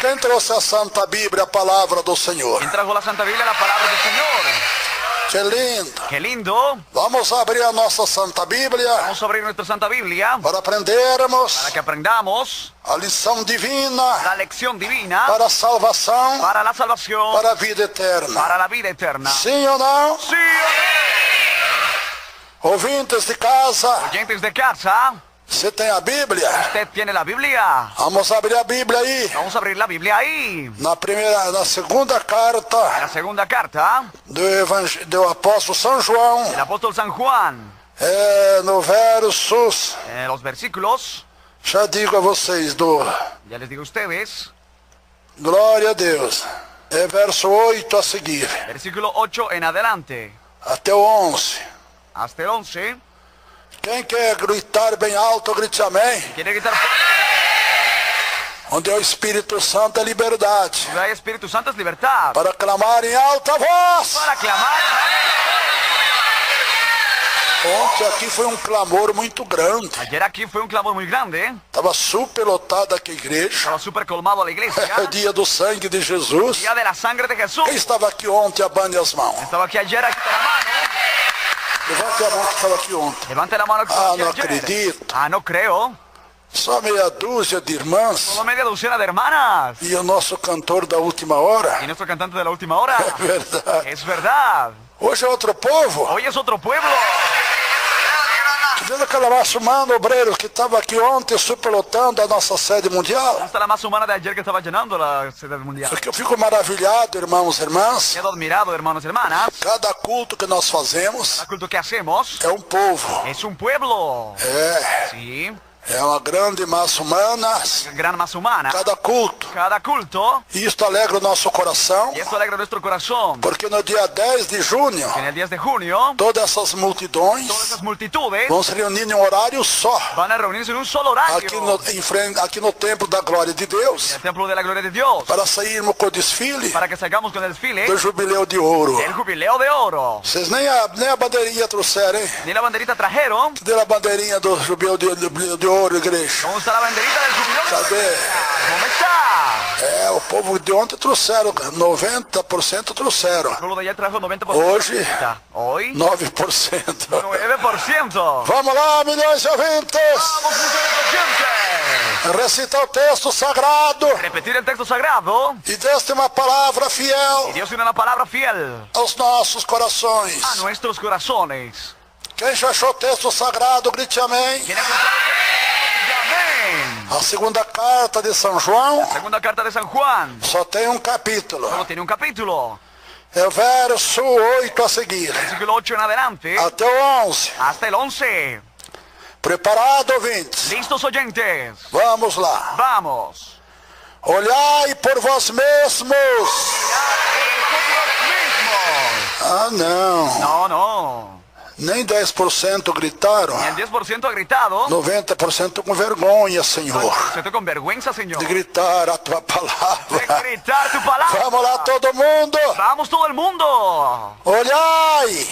Quem trouxe a Santa Bíblia, a palavra do Senhor? ¿Quién trajo la Santa Biblia, la palabra del Señor? Que lindo. ¡Qué lindo! Vamos abrir a nossa Santa Bíblia Vamos a abrir nuestra Santa Biblia para aprendermos para que aprendamos a lição divina la lección divina para a salvação, para la salvación, para a vida eterna. para la vida eterna. Sim ou não? ¡Sí o Ouvintes de casa, no! Oyentes de casa, você tem a Bíblia? ¿usted tiene la Biblia? Vamos abrir a Bíblia aí. Vamos a abrir la Biblia ahí. Na segunda carta La segunda carta do apóstolo São João, del apóstol San Juan. no versos, En los versículos, já digo a vocês, ya les digo a ustedes, glória a Deus, é verso 8 a seguir, versículo 8 en adelante, até o 11. hasta el 11. Quem quer gritar bem alto, grite amém. ¿Quiere gritar? Onde é o Espírito Santo é liberdade. Donde hay Espíritu Santo es libertad. Para clamar em alta voz. Para clamar. Ontem aqui foi um clamor muito grande. Ayer aquí fue un clamor muy grande. Estava superlotada aqui a igreja. Estaba súper colmado la iglesia. É o dia do sangue de Jesus. Día de la sangre de Jesús. Quem estava aqui ontem, abane as mãos. Estaba aquí ayer, aquí está la mano. Levante a mão que estava aqui ontem. Levante la mano que estaba aquí não ayer. acredito. Ah, no creo. Só meia dúzia de irmãs. Solo media docena de hermanas. E o nosso cantor da última hora. Y nuestro cantante de la última hora. É verdade. Es verdad. Hoje é outro povo. Hoy es otro pueblo. Vendo aquela massa humana, obreiros, que estava aqui ontem superlotando a nossa sede mundial. Hasta la más humana de ayer que estaba llenando la sede mundial. Porque eu fico maravilhado, irmãos e irmãs. Quedo admirado, hermanos y hermanas. Cada culto que nós fazemos El culto que hacemos é um povo. es un pueblo. É. Sí. É uma grande massa humana. Gran masa humana. Cada culto. Cada culto. E isto alegra o nosso coração. Y esto alegra nuestro corazón. Porque no dia 10 de junho, En el 10 de junio, todas essas multidões todas esas multitudes vão se reunir em um horário só. van a reunirse en un solo horario. Aqui no templo da glória de En Deus. el templo de la gloria de Dios. Para sairmos com o desfile Para que salgamos con el desfile do jubileu de ouro. del jubileo de oro. Vocês nem a bandeirinha trouxeram, hein? Ni la banderita trajeron. Cadê a bandeirinha do jubileu de ouro, igreja? ¿Cómo está la banderita del jubileo? Cadê? ¿Cómo está? É, o povo de ontem trouxeram, 90% trouxeram. El pueblo de ayer trajo 90%. Hoje, Hoy, 9%. 9%. Vamos lá, milhões de ouvintes! Vamos, oyentes. Recita o texto sagrado Repetir el texto sagrado. e deste uma palavra Y fiel Dios tiene una palabra fiel aos nossos corações. a nuestros corazones. Quem já achou o texto sagrado, grite amém. ¿Quién ha escuchado? Amén. A segunda carta de São João Segunda carta de San Juan. só tem um capítulo. Solo tiene un capítulo. É o verso 8 a seguir, Versículo 8 en adelante. até o 11. Hasta el 11. Preparado, ouvintes? ¿Listos, oyentes? Vamos lá. Vamos. Olhai por vós mesmos. Ah, não. No, no. Nem 10% gritaram. Ni el 10% ha gritado. 90% com vergonha, Senhor, Se estoy con vergüenza, Señor. de gritar a tua De palavra. gritar tu palabra. Vamos lá, todo mundo. Vamos todo el mundo. Olhai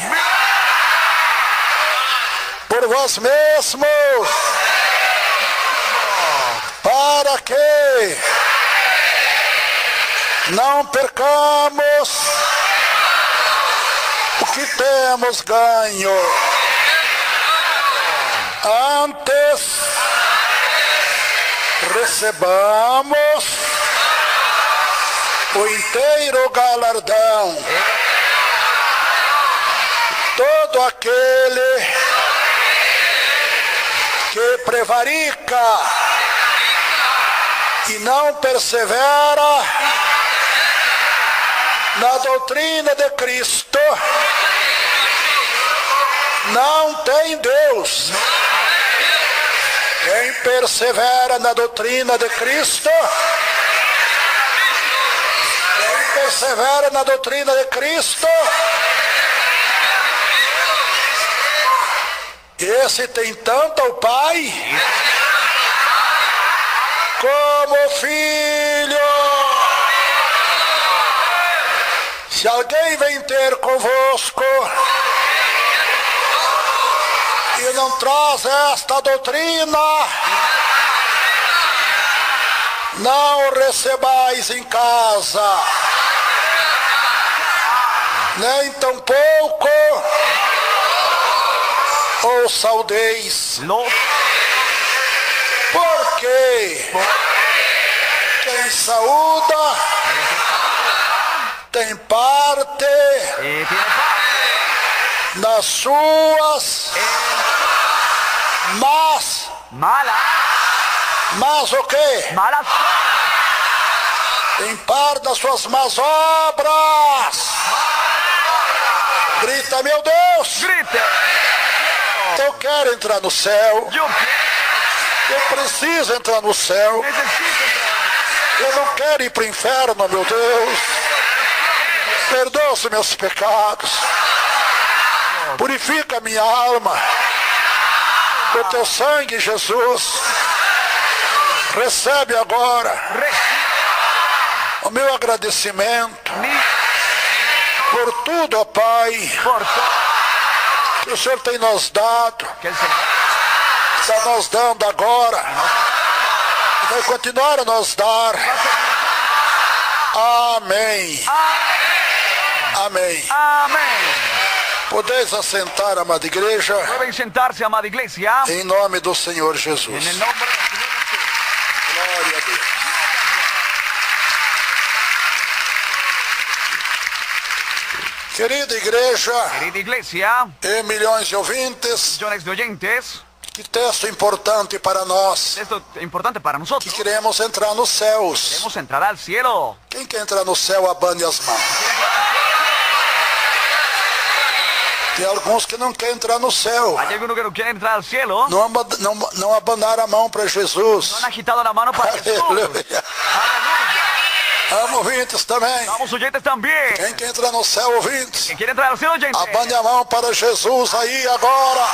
por vós mesmos, para que não percamos o que temos ganho. Antes recebamos o inteiro galardão. Todo aquele que prevarica e não persevera na doutrina de Cristo não tem Deus. Quem persevera na doutrina de Cristo, quem persevera na doutrina de Cristo, esse tem tanto o Pai como o Filho. Se alguém vem ter convosco e não traz esta doutrina, não o recebais em casa, nem tampouco o saudeis. Porque quem saúda tem parte nas suas mas o quê? Malas. Tem parte das suas más obras. Grita, meu Deus! Grite. Eu quero entrar no céu. Yo Eu preciso entrar no céu. necesito entrar. Eu não quero ir para o inferno, meu Deus. Perdoa os meus pecados. Purifica a minha alma. Com teu sangue, Jesus. Recebe agora o meu agradecimento por tudo, ó Pai, Por todo que o Senhor tem nos dado, que el Señor está nos dando agora, e vai continuar a nos dar. Amém. Amém. Amén. Podeis assentar, amada igreja, Pueden sentarse, amada iglesia, em nome do Senhor en Jesus. el nombre del Señor Jesús. Glória a Deus. Querida igreja Querida iglesia, e milhões de ouvintes, millones de oyentes, que texto importante para nós esto es importante para que nosotros. queremos entrar nos céus. Queremos entrar al cielo. Quem quer entrar no céu, abane as mãos. Tem alguns que não querem entrar no céu. Hay algunos que no quieren entrar al cielo. Não abanaram a mão para Jesus. No han agitado la mano para Jesús. Aleluia. Aleluya. Amo ouvintes também. Vamos oyentes también. Quem quer entrar no céu, ouvintes? ¿Quién quiere entrar al cielo, oyentes? Abane a mão para Jesus aí agora.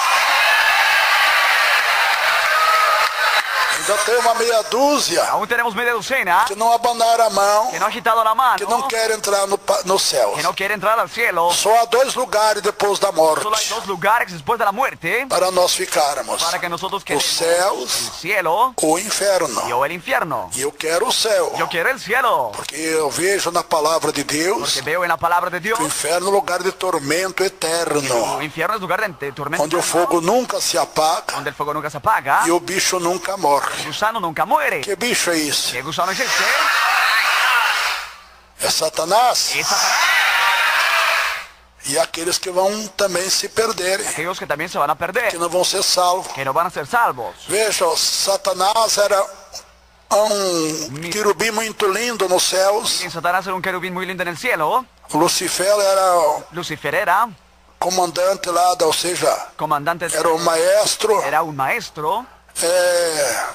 Ainda tem uma meia dúzia Aún tenemos media docena que não abanaram a mão, que no ha agitado la mano, que não quer entrar no céu. que no quiere entrar al cielo. Só há dois lugares depois da morte Solo hay dos lugares después de la muerte para nós ficarmos: para que nosotros os queremos el céus cielo ou o inferno. o el infierno. E eu quero o céu, Yo quiero el cielo, porque eu vejo na palavra de Deus porque veo en la palabra de Dios que o inferno é um lugar de tormento el eterno, infierno es lugar de tormento, onde o fogo nunca se apaga donde el fuego nunca se apaga, e o bicho nunca morre. el gusano nunca muere. Que bicho é isso? ¿Qué gusano es este? É Satanás. Es Satanás. E aqueles que vão também se perderem, Aquellos que también se van a que perder, não vão ser salvos. que no van a ser salvos. Veja, Satanás era querubim muito lindo nos céus. Y Satanás era un querubín muy lindo en el cielo. Lucifer era Lucifer era comandante lá, ou seja, comandante, era o maestro era un maestro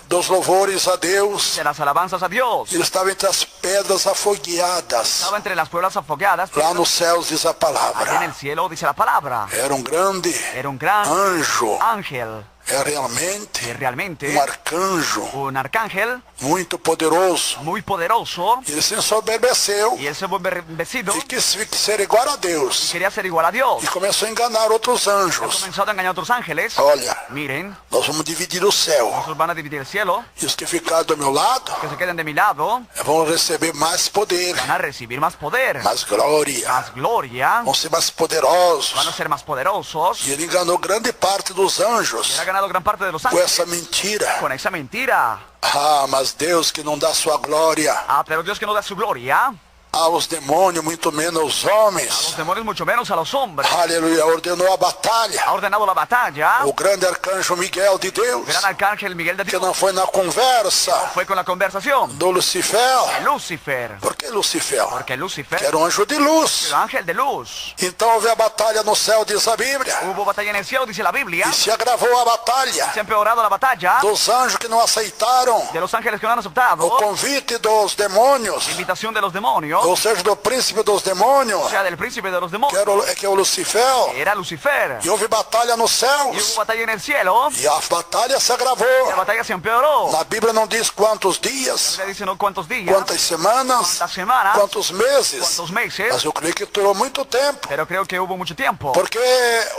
dos louvores a Deus. de las alabanzas a Dios. Ele estava entre as pedras afogueadas. Estaba entre las pueblas afogadas. Lá nos céus diz a Allá en palavra. el cielo dice la palabra. Era um grande Era un gran anjo. ángel. É realmente Y realmente um arcanjo un arcángel muito poderoso. muy poderoso. Ele se ensoberbeceu Y él se vuelve vencido. e quis ser igual a Deus. Quería ser igual a Dios. E começou a enganar outros Ha anjos. comenzado a engañar a otros ángeles. Olha, Miren, nós vamos dividir o céu. nosotros van a dividir el cielo. E os que ficaram do meu lado Que se queden de mi lado vão receber mais poder, van a recibir más poder, mais glória. más gloria. Vão ser mais poderosos. Van a ser más poderosos. E ele enganou grande parte dos anjos Él ha ganado gran parte de los com ángeles essa mentira. con esa mentira. Ah, mas Deus que não dá sua glória Ah, pero Dios que no da su gloria aos demônios, muito menos aos a homens. los demonios, mucho menos a los hombres. Aleluia, ordenou a batalha. Ha ordenado la batalla. O grande arcanjo Miguel de Deus, Gran arcángel Miguel de que Dios não foi na conversa fue con la conversación do Lucifer. de Lucifer. Por que Lucifer? Porque Lucifer Que era um anjo de luz. era ángel de luz. Então houve a batalha no céu, diz a Bíblia. Hubo batalla en el cielo, dice la Biblia. E se agravou a batalha Se ha empeorado la batalla dos anjos que não aceitaram de los ángeles que no han o aceptado convite dos demônios la invitación de los demonios ou seja, do príncipe dos demônios, o sea, del príncipe de los que demonios, é o Lucifer. era Lucifer. E houve batalha nos Y céus. hubo batalla en el cielo, E a batalha se la agravou. batalla se empeoró. Na Bíblia não diz quantos dias, Le dicen no cuántos días, quantas semanas, cuántas semanas, quantos meses. cuántos meses, Mas eu creio que durou muito tempo. pero creo que hubo mucho tiempo. Porque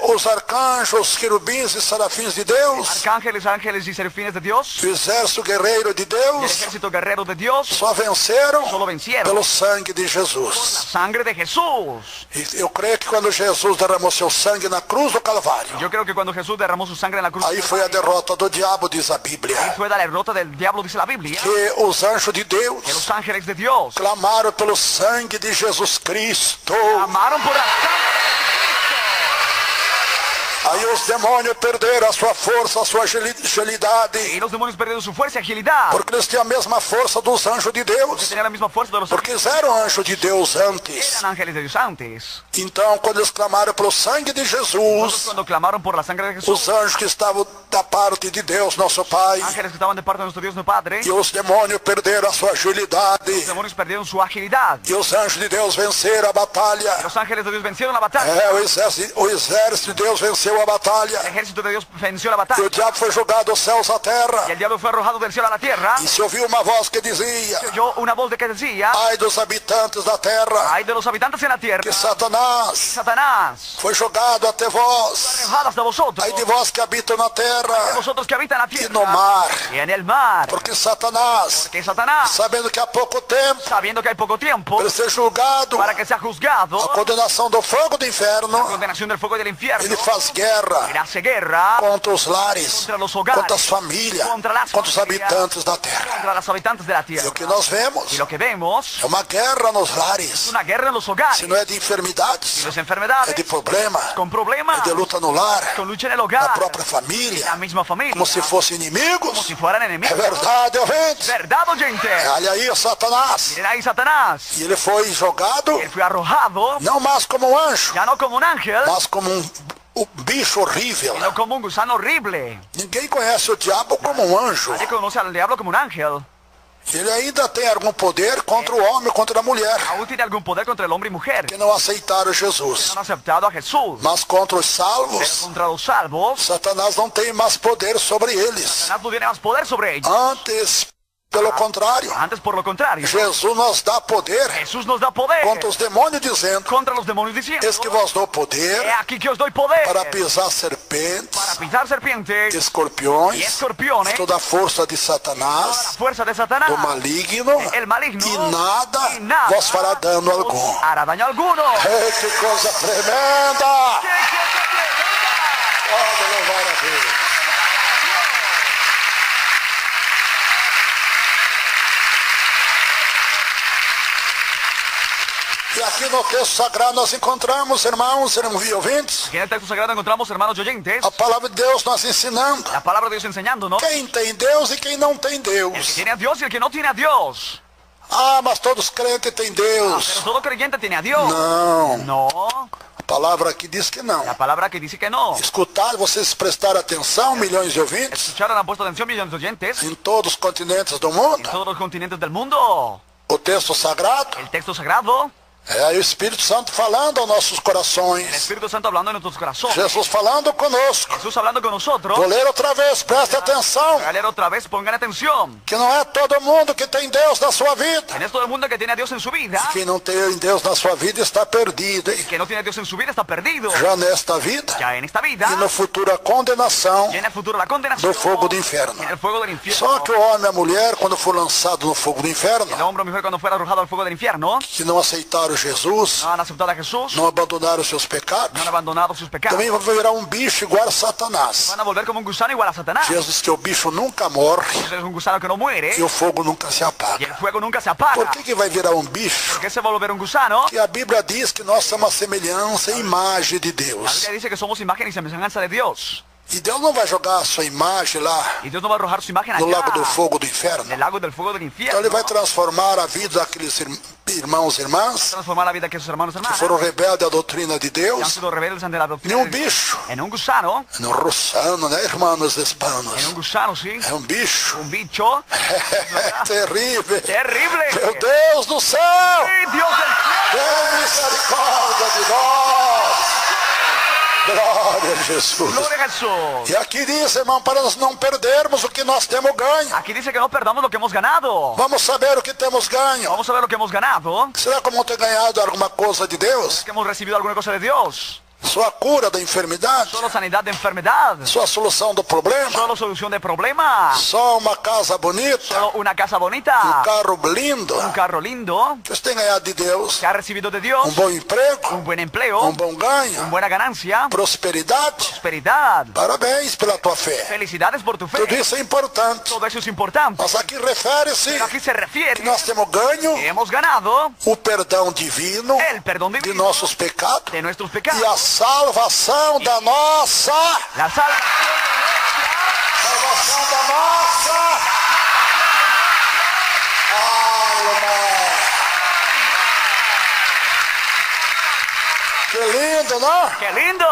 os arcanjos, querubins e serafins de Deus, Arcángeles, ángeles y serafines de Dios, o exército guerreiro de y el Deus, ejército guerrero de Dios, só venceram solo vencieron pelo sangue de la Jesus. sangre de Jesús. E eu creio que quando Jesus derramou seu sangue na cruz do Calvário, Yo creo que cuando Jesús derramó su sangre en la cruz, aí foi a derrota do diabo, diz a Bíblia. fue la derrota del diablo, dice la Biblia, Que os anjos de que Deus los ángeles de Dios clamaram pelo sangue de Jesus Cristo. amaron por la sangre. Aí os demônios perderam a sua força, a sua agilidade, Y los demonios perdieron su fuerza y agilidad. porque eles tinham a mesma força dos anjos de Que Deus, tenían la misma fuerza de los porque eles eram anjos de Deus antes. eran ángeles de Dios antes. Então, quando eles clamaram pelo sangue de Entonces, Jesus, cuando clamaron por la sangre de Jesús, os anjos que estavam da parte de Deus, nosso Pai, ángeles que estaban de parte de nuestro Dios, nuestro Padre, e os demônios perderam a sua agilidade, los demonios perdieron su agilidad. e os anjos de Deus venceram a batalha. Los ángeles de Dios vencieron la batalla. O exército de Deus venceu a batalha. El ejército de Dios venció la E o batalla. diabo foi jogado dos céus à terra. Y el diablo fue arrojado del cielo a la tierra. E se ouviu uma voz que dizia: Se oyó una voz de que decía: ai dos habitantes da terra, ay de los habitantes en la tierra, que Satanás Satanás, foi jogado até vós. alejadas de vosotros, Ai de vós que habitam na de terra vosotros que habitan la e no tierra mar. y en el mar. Porque Satanás, Que Satanás, sabendo que há pouco tempo, sabiendo que hay poco tiempo para ser julgado, para que sea juzgado, a condenação do fogo do inferno, condenación del fuego del infierno, ele faz guerra él hace guerra contra os lares, contra los hogares, contra as famílias, contra las contra os familias, habitantes da terra. contra los habitantes de la E tierra. o que nós vemos Y lo que vemos é uma guerra nos es lares. una guerra en los hogares, Se não é de enfermidades, los é enfermedades, de problema, con problemas, é de luta no lar, con lucha en el na hogar, própria família, la misma familia, como se fossem como inimigos. si fueran É enemigos. verdade, ouvintes? ¿Verdad, oyente? Olha aí, Satanás. Miren ahí Satanás. E ele foi jogado, Él fue arrojado, não mais como um anjo, ya no como un ángel, mas como um bicho horrível. sino como un gusano horrible. Ninguém conhece o diabo como um anjo. Nadie conoce al diablo como un ángel. Ele ainda tem algum poder contra o homem, contra a mulher, Aún tiene algún poder contra el hombre y mujer. que não aceitaram No Jesus. han aceptado a Jesús. Mas contra os Pero salvos, contra los salvos, Satanás não tem mais poder sobre eles. Satanás no tiene más poder sobre ellos. Antes, pelo contrário, Antes, por lo contrario, Jesus nos dá poder Jesús nos da poder contra os demônios, dizendo: contra los demonios diciendo: eis que vos dou he poder aquí que os doy poder para pisar para serpentes, pisar serpientes y escorpiões, escorpiones, toda a força de toda la Satanás, fuerza de Satanás, do maligno, el maligno, e nada y nada vos fará dano algum. os hará daño alguno. Ei, que coisa tremenda! Pode louvar a Deus. E aqui no texto sagrado nós encontramos, irmãos e ouvintes, Aquí en el texto sagrado encontramos, hermanos y oyentes, a palavra de Deus nos ensinando la palabra de Dios enseñándonos quem tem Deus e quem não tem el que Deus. tiene a Dios y el que no tiene a Dios. Ah, mas todos crentes têm Pero Deus. todo creyente tiene a Dios. Não, No, a palavra aqui diz que não. la palabra que dice que no. Escutar, vocês prestaram atenção, milhões de ouvintes, Escucharon, han puesto atención millones de oyentes em todos os continentes do en mundo, todos los continentes del mundo. o texto sagrado El texto sagrado, é o Espírito Santo falando aos nossos el corações. Espíritu Santo hablando en nuestros corazones. Jesus falando conosco. Jesús hablando con nosotros. Vou ler outra vez, preste atenção, Voy a leer otra vez, pongan atención. que não é todo mundo que tem Deus na sua vida. En todo el mundo que tiene a Dios en su vida, Quem não tem Deus na sua vida está perdido, hein? que no tiene a Dios en su vida está perdido. Já nesta vida Ya en esta vida, e no futuro a condenação y en el futuro la condenación, do fogo do inferno. en el fuego del infierno. Só que o homem e a mulher, quando for lançado no fogo do inferno, El hombre o mujer cuando fuera arrojado al fuego del infierno, que não aceitaram Jesus, no han aceptado a Jesús, não abandonaram seus pecados, no han abandonado sus pecados, também vão virar um bicho igual a Satanás. van a volver como un gusano igual a Satanás. Jesus diz que o bicho nunca morre Es un gusano que no muere e o fogo nunca se y apaga. el fuego nunca se Por apaga. que vai virar um bicho? ¿Por qué se va a volver un gusano? Que a Bíblia diz que nós somos a semelhança e imagem de La Deus. Biblia dice que somos imagen y semejanza de Dios. E Deus não vai jogar a sua imagem lá Y Dios no va a arrojar su imagen no allá, lago do fogo do en inferno. el lago del fuego del Então infierno. ele vai transformar a vida daqueles irmãos e irmãs, transformar la vida de sus hermanos y que hermanas, foram rebeldes à doutrina de que han Deus, sido rebeldes ante la em doctrina um de Dios. bicho, En un gusano, em um russano, né, irmãos hispanos? en un gusano, sí, É um bicho. un bicho É terrível. terrible. Meu Deus do céu! ¡Ay, Dios del cielo! Tem misericórdia de nós! Glória a Jesus! Gloria a Jesús. E aqui diz, irmão, para nós não perdermos o que nós temos ganho. Aquí dice que no perdamos lo que hemos ganado. Vamos saber o que temos ganho. Vamos a ver lo que hemos ganado. Será que vamos ter ganhado alguma coisa de Deus? Que hemos recibido alguna cosa de Dios. Sua cura da enfermidade? Solo sanidad de enfermedad. Sua solução do problema? Solo solución de problemas. Só uma casa bonita? Solo una casa Um bonita. carro lindo? Un carro lindo. Que você tem ganhado de Deus? Que ha recibido de Dios. Um bom emprego? Un buen empleo. Um bom ganho? Buena ganancia. Prosperidade? Prosperidad. Parabéns pela tua fé. Felicidades por tu fe. Tudo isso é importante. Todo eso es importante. Mas aqui refere-se Pero aquí se que refiere nós temos ganho que hemos ganado o perdão divino el perdón de divino nossos pecados de nuestros e pecados. a salvação da nossa. La salvación. Salvação da nossa alma. Que lindo, não? ¡Qué lindo!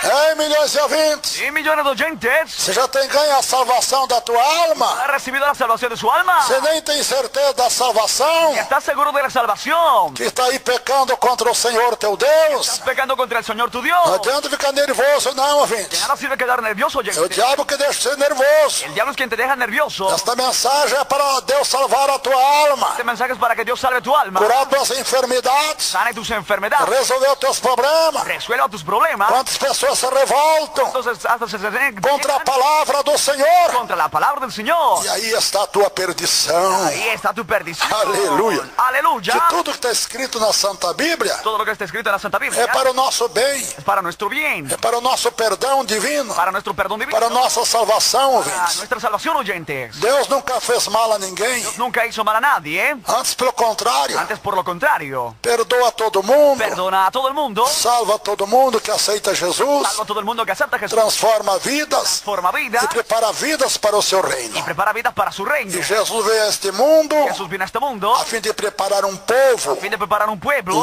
Ei, milhões de ouvintes. Y millones de oyentes. Você já tem ganho a salvação da tua alma? ¿Ha recibido la salvación de su alma? Você nem tem certeza da salvação? ¿Estás seguro de la salvación? Que está aí pecando contra o Senhor teu Deus? ¿Estás pecando contra el Señor tu Não Dios? adianta ficar nervoso, não, De ouvintes. nada sirve quedar nervioso, É o oyente. diabo que deixa você nervoso. El diablo es quien te deja nervioso. Esta mensagem é para Deus salvar a tua alma, Este mensaje es para que Dios salve tu alma, curar tuas enfermidades, sane tus enfermedades, resolver os teus problemas. resuelva tus problemas. Quantas pessoas se revoltam Entonces hasta se contra a palavra do Senhor? contra la palabra del Señor. E aí está a tua perdição. Ahí está tu perdición. Aleluya. Aleluya. Que tudo que está escrito na Santa Bíblia Todo lo que está escrito en la Santa Biblia é para o nosso bem, es para nuestro bien, é para o nosso perdão divino, para nuestro perdón divino, para a nossa salvação, para ouvintes. nuestra salvación, oyentes. Deus nunca fez mal a ninguém. Nunca hizo mal a nadie, Antes, pelo contrário, antes por lo contrario, perdoa todo mundo, perdona a todo el mundo, salva todo mundo que aceita Jesus, salva a todo el mundo que acepta a Jesús, transforma vidas forma vida e prepara vidas para o seu y reino. prepara vidas para su reino. E Jesus veio a este mundo Jesús viene a este mundo a fim de preparar um povo. a fin de preparar un pueblo.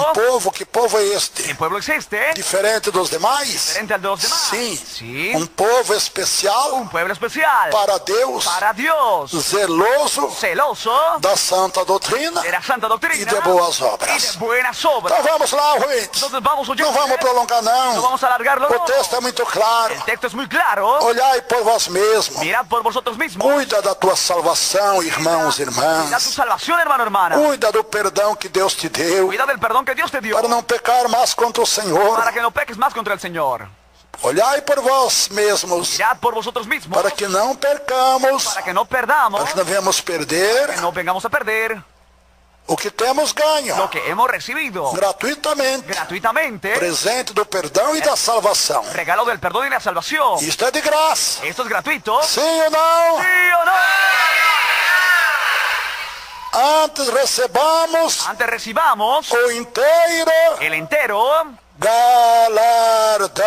Que povo é este? El pueblo existe, Diferente dos demais? diferente al de los demás. Sim. Sí, Um povo especial un pueblo especial para Deus, para Dios, zeloso celoso da santa doutrina de la santa doctrina e de boas y obras. de buenas obras. Então vamos lá, ouvintes. Entonces vamos, oyentes, Não vamos prolongar, no não. vamos a alargarlo. O texto é muito claro. El texto es muy claro. Olhai por vós mesmos. Mirad por vosotros mismos. Cuida da tua salvação, irmãos e Cuida tu irmãs. salvación, hermano, hermana. Cuida do perdão que Deus te deu, Cuida del perdón que Dios te dio para não pecar mais contra o Senhor. para que no peques más contra el Señor. Olhai por vós mesmos, Mirad por vosotros mismos para que não percamos, para que no perdamos, para que não venhamos perder que no vengamos a perder o que temos ganho lo que hemos recibido gratuitamente. gratuitamente. Presente do perdão e da salvação. Regalo del perdón y la salvación. Isto é de graça. ¿Esto es gratuito? Sim ou não? ¿Sí o no? Antes recebamos Antes recibamos o inteiro el entero. galardão.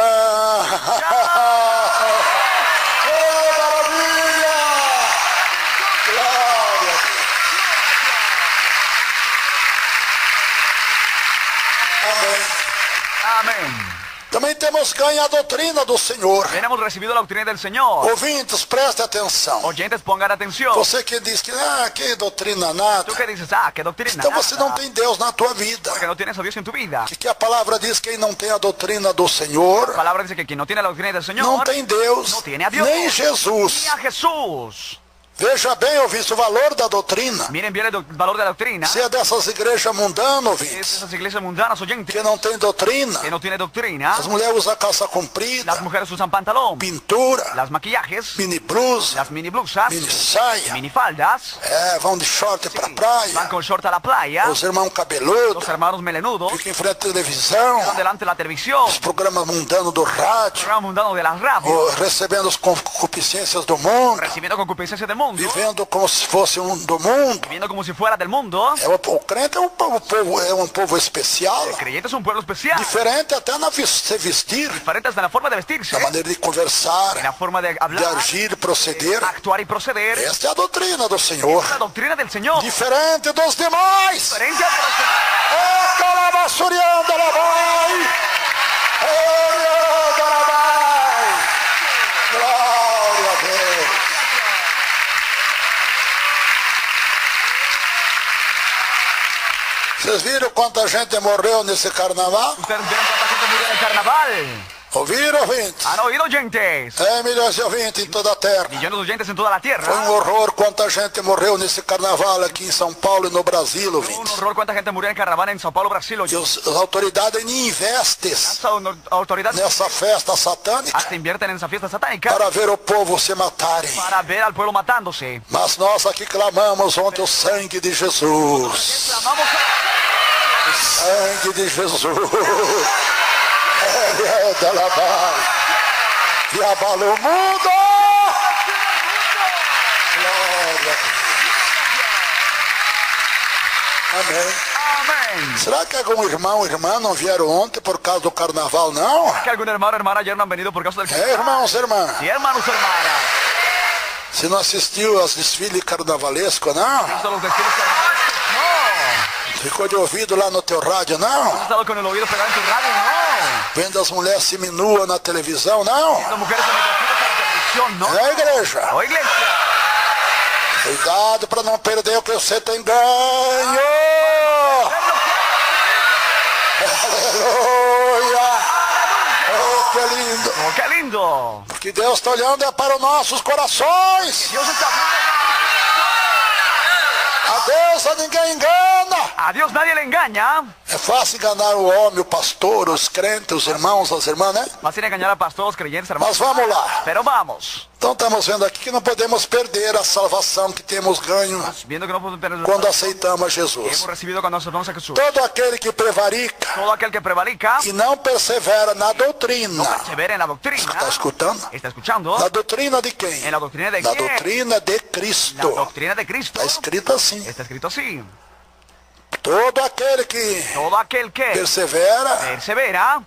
Oh, maravilha! Glória a Deus. Amém. Amén. Também temos ganho a doutrina do Senhor. También hemos recibido la doctrina del Señor. Ouvintes, preste atenção. Oyentes, pongan atención. Você que diz que doutrina nada. Tú que dices, ah, qué doctrina. Então você não nada. tem Deus na tua vida. Porque no tienes a Dios en tu vida. Que a palavra diz que quem não tem a doutrina do Senhor La palabra dice que quien no tiene la doctrina del Señor não tem Deus, no tiene a Dios. nem Jesus. ni a Jesús. Veja bem, ouvintes, o valor da doutrina. Miren bien el valor de la doctrina. Se é dessas igrejas mundanas, Es ouvintes, esas iglesias mundanas oyentes que não tem doutrina. que no tiene doctrina. As mulheres usam calça comprida, Las mujeres usan pantalón, pintura, las maquillajes, mini blusa, las mini blusas, mini saia. mini faldas, Vão de short pra van praia. con short a la playa, Os irmãos cabeludos los hermanos melenudos, ficam em frente à televisão, están delante de la televisión, os programas mundanos do rádio, programa mundano de las radios, recebendo as concupiscências do mundo. recibiendo concupiscencia del mundo, mundo, vivendo como se fosse um do mundo. viviendo como si fuera del mundo. O crente é um povo especial, El creyente es un pueblo especial, diferente até na se vestir, diferentes de la forma de vestirse, na maneira de conversar, en la forma de de hablar, agir, proceder. actuar y proceder. Esta é a doutrina do Senhor, La doctrina del Señor, diferente dos demais. diferente a los demás. Calabasurianda labai, Orianda labai. Glória a Deus. Vocês viram quanta gente morreu nesse carnaval? ¿Ustedes vieron cuánta gente murió en el carnaval? Ouviram, ouvintes? ¿Han oído, oyentes? 10 milhões de ouvintes em toda a terra. Millones de oyentes en toda la tierra. Foi um horror quanta gente morreu nesse carnaval aqui em São Paulo e no Brasil, Un ouvintes. horror cuánta gente murió en el carnaval en Sao Paulo, Brasil. E as autoridades nem investem Las autoridades nessa festa satânica hasta invierten en esa fiesta satánica para ver o povo se matarem. para ver al pueblo matándose. Mas nós aqui clamamos ontem o sangue de Jesus. Clamamos O sangue de Jesus. É da labai. E abalou o mundo. Glória. Amém. amén. Será que algum irmão ou irmã não vieram ontem por causa do carnaval, não? Que algún hermano o hermana ayer no han venido por causa del É, irmãos e irmãs. Sí, hermanos o hermanas. Se não assistiu aos desfiles carnavalescos, não? ¿Visto los desfiles carnavales? No. Ficou de ouvido lá no teu rádio, não? ¿Has estado con el oído pegado en tu radio? No. Vendo as mulheres seminuas na televisão, não? Las mujeres se meten en la televisión, no. É, igreja. Oh, iglesia. Cuidado para não perder o que você tem ganho. Aleluia. Oh, que lindo. Oh, qué lindo. Porque Deus está olhando é para os nossos corações. Dios está A Deus a ninguém engana. a Dios nadie le engaña. É fácil enganar o homem, o pastor, os crentes, os irmãos, as irmãs, né? Fácil engañar a pastores, creyentes, hermanos. Mas vamos lá. Pero vamos. Então estamos vendo aqui que não podemos perder a salvação que temos ganho Viendo que no podemos perder quando aceitamos a Jesus. hemos recibido cuando nos vamos a Jesús. Todo aquele que prevarica Todo aquel que prevarica, e não persevera na doutrina. persevera en la doctrina. Está escutando? ¿Está escuchando? Na doutrina de quem? En la doctrina de Na quién? doutrina de La Cristo. doctrina de Cristo. Está escrito assim. Está escrito así. Todo aquele que Todo aquel que persevera, persevera,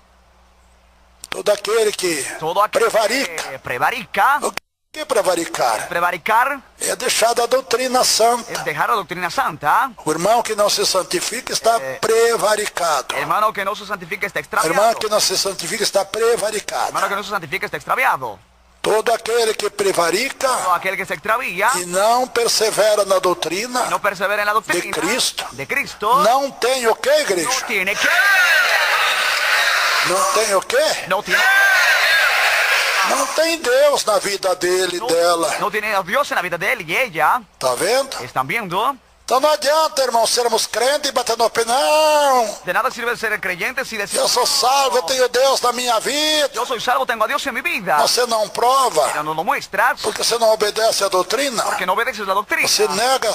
todo aquele que todo aquel prevarica. que prevarica, O que prevaricar? prevaricar É deixar da doutrina santa. es dejar la doctrina santa. O irmão que não se santifica está prevaricado. Hermano que no se santifica está A irmã extraviado. que não se santifica está prevaricado. Hermano que no se santifica está extraviado. Todo aquele que prevarica Todo aquel que se extravía, e não persevera na doutrina no persevera en la doctrina de Cristo. de Cristo, não tem o que, no igreja? tiene que, Não tem o que? no tiene, Não tem Deus na vida dele e dela. no tiene a Dios en la vida de él y ella. Tá vendo? ¿Están viendo? Então não adianta, irmão, sermos crentes e bater no pé. Não. De nada sirve ser creyente si decimos, Eu sou salvo, eu tenho Deus na minha vida. yo soy salvo, tengo a Dios en mi vida. Você não prova, Pero no lo muestras porque você não obedece à doutrina. porque no obedeces la doctrina. Você nega,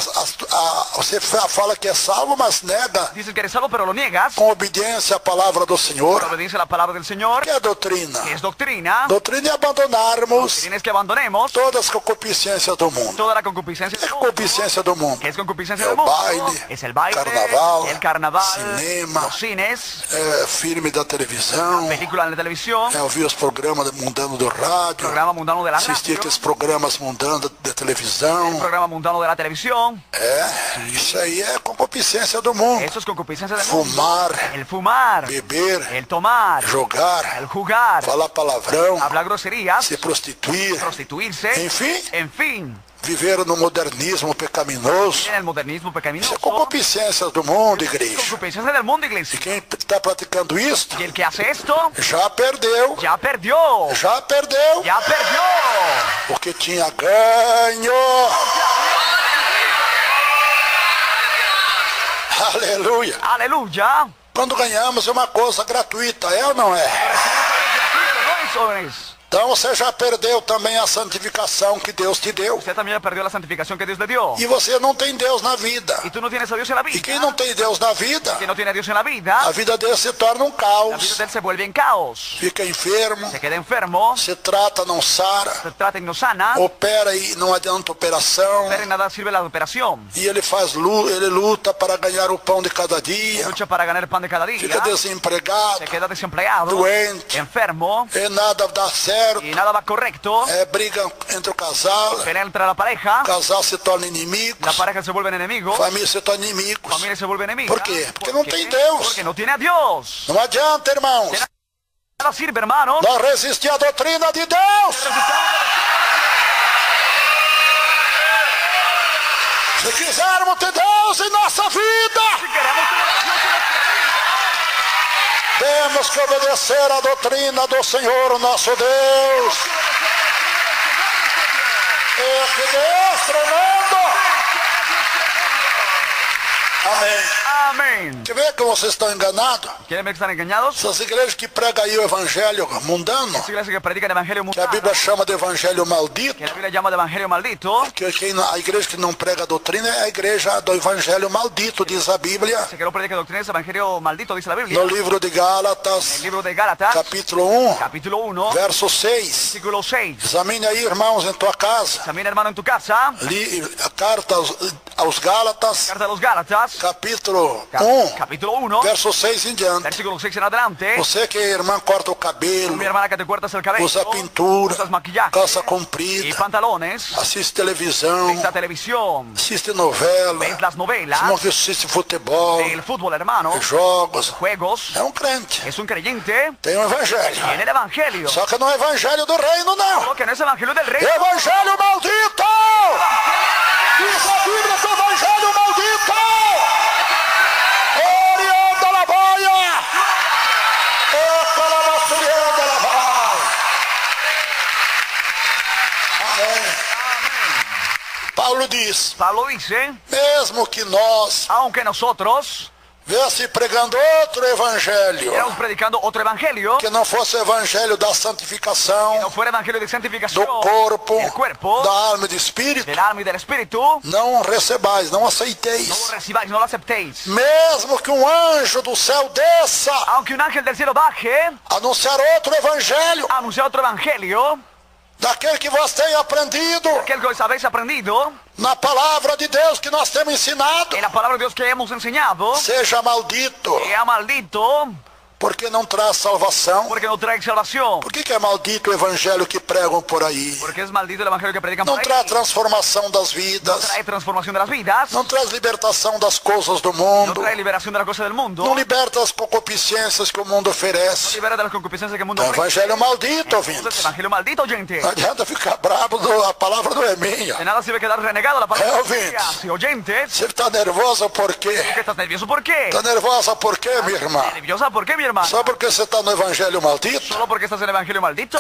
você fala que é salvo, mas nega Dices que eres salvo, pero lo niegas. com obediência à palavra do Senhor. Obedece la palabra del Señor, Que é doutrina? que es doctrina. Doutrina é abandonarmos Tienes que abandonemos todas as concupiscências do mundo. toda la concupiscencia É del mundo. concupiscência do mundo. ¿Qué es concupiscencia É del o mundo? baile, Es el baile, carnaval, el carnaval, cinema, los cines, filme da televisão, películas en la televisión, ouvir os programas mundano do rádio, programa mundano de la assistir radio, aqueles programas mundanos de televisão. programa mundano de la televisión. Isso aí é concupiscência do mundo. Eso es concupiscencia del mundo. Fumar, El fumar, beber, el tomar, jogar, el jugar, falar palavrão, hablar groserías, se prostituir, prostituirse, en fin, en fin, viver no modernismo pecaminoso. en el modernismo Isso pecaminoso. é concupiscência do mundo, igreja. Concupiscencia del mundo, E iglesia. quem está praticando isso Y el que hace esto, já perdeu, ya perdió, já perdeu, ya perdió. porque tinha ganho. Aleluia. Aleluya. Quando ganhamos é uma coisa gratuita, é ou não é? No es, jóvenes. Então você já perdeu também a santificação que Deus te deu. usted también perdió la santificación que Dios le dio. E você não tem Deus na vida. Y tú no tienes a Dios en la E vida. quem não tem Deus na vida, Que no tiene a Dios en la vida, a vida dele se torna um la vida caos. de él se vuelve en caos. Fica enfermo, Se queda enfermo, se trata, não sara, se trata y no sana, opera e não adianta operação. pero en nada sirve la operación. E ele ele luta para ganhar o pão de cada dia. Lucha para ganar el pan de cada día, Fica desempregado, se queda desempleado, doente, enfermo, e nada dá certo. y nada va correcto, Briga entre o casal, pelea entre la pareja, o casal se torna la inimigos, pareja se vuelve enemigos, família se torna inimigos. familia se vuelve enemiga. Por quê? Porque não tem Deus. Porque no tiene a Dios. Não adianta, irmãos. Nada sirve, hermano. Nós resistir à doutrina de Deus. Se quisermos ter Deus em nossa vida, Si queremos tener a Dios en nuestra vida, temos que obedecer à doutrina do Senhor, nosso Deus. Que Deus tremendo. Amém. amén. Quer ver que vocês estão enganados? ¿Quieren ver que están engañados? Essas igrejas que pregam aí o evangelho mundano, Esa iglesia que predica el evangelio que a mundano, Bíblia chama de evangelho maldito, que la Biblia llama de evangelio maldito, a igreja que não prega a doutrina é a igreja do evangelho maldito, diz a Bíblia, que no predica doctrina es evangelio maldito, dice la Biblia. no livro de Gálatas, El libro de Gálatas, capítulo 1, capítulo 1, verso 6. versículo 6. Examine aí, irmãos, em tua casa. También, hermano, en tu casa, A carta aos Gálatas, carta de los Gálatas, capítulo cap- 1, capítulo 1, verso 6 em diante. versículo 6 en adelante. Você que, irmã, corta o cabelo, Mi hermana que te cortas el cabello, usa pintura, usas maquillaje calça y comprida, pantalones, assiste televisão, ves la televisión, assiste novela, ves las novelas, não assiste futebol, el fútbol, hermano, jogos. juegos, É um crente, es un creyente tem um evangelho. en el evangelio. Só que não é evangelho do reino, não. Solo que no es evangelio del rey. Evangelho maldito! Diz a Bíblia que o evangelho maldito! Orienta la boia! Eca la basurienda la vai! Amém. Paulo diz, Pablo dice, mesmo que nós aunque nosotros viesse pregando outro evangelho, estamos predicando otro evangelio, que não fosse o evangelho da santificação, no fuera evangelio de santificación do corpo, del cuerpo, da alma e do espírito, del alma y del espíritu, não recebais, não no aceiteis. lo recibáis, no lo aceptéis. Mesmo que um anjo do céu desça, Aunque un ángel del cielo baje, anunciar outro evangelho, anunciar otro evangelio, daquele que vós tem aprendido, aquel que os habéis aprendido, na palavra de Deus que nós temos ensinado, en la palabra de Dios que hemos enseñado, seja maldito, sea maldito, porque não traz salvação. porque no trae salvación. Por que é maldito o evangelho que pregam por aí? Porque es maldito el evangelio que predican Não por ahí. traz transformação das No vidas, trae transformación de las vidas, não traz libertação das coisas do no mundo, trae liberación de la cosa del mundo, não liberta as concupiscências que o mundo no oferece. libera de las concupiscencias que el mundo É um ofrece. evangelho maldito, Entonces, ouvintes. evangelio maldito, oyente. Não adianta ficar bravo, a palavra não é minha. De nada sirve quedar renegado la palabra. ouvintes. Si oyentes, Você está nervosa por quê? ¿que estás nervioso? ¿Por qué? Está nervosa por quê, minha irmã? ¿Nerviosa? ¿Por qué, mi hermano? Só porque você está no evangelho maldito? ¿Solo porque estás en el evangelio maldito?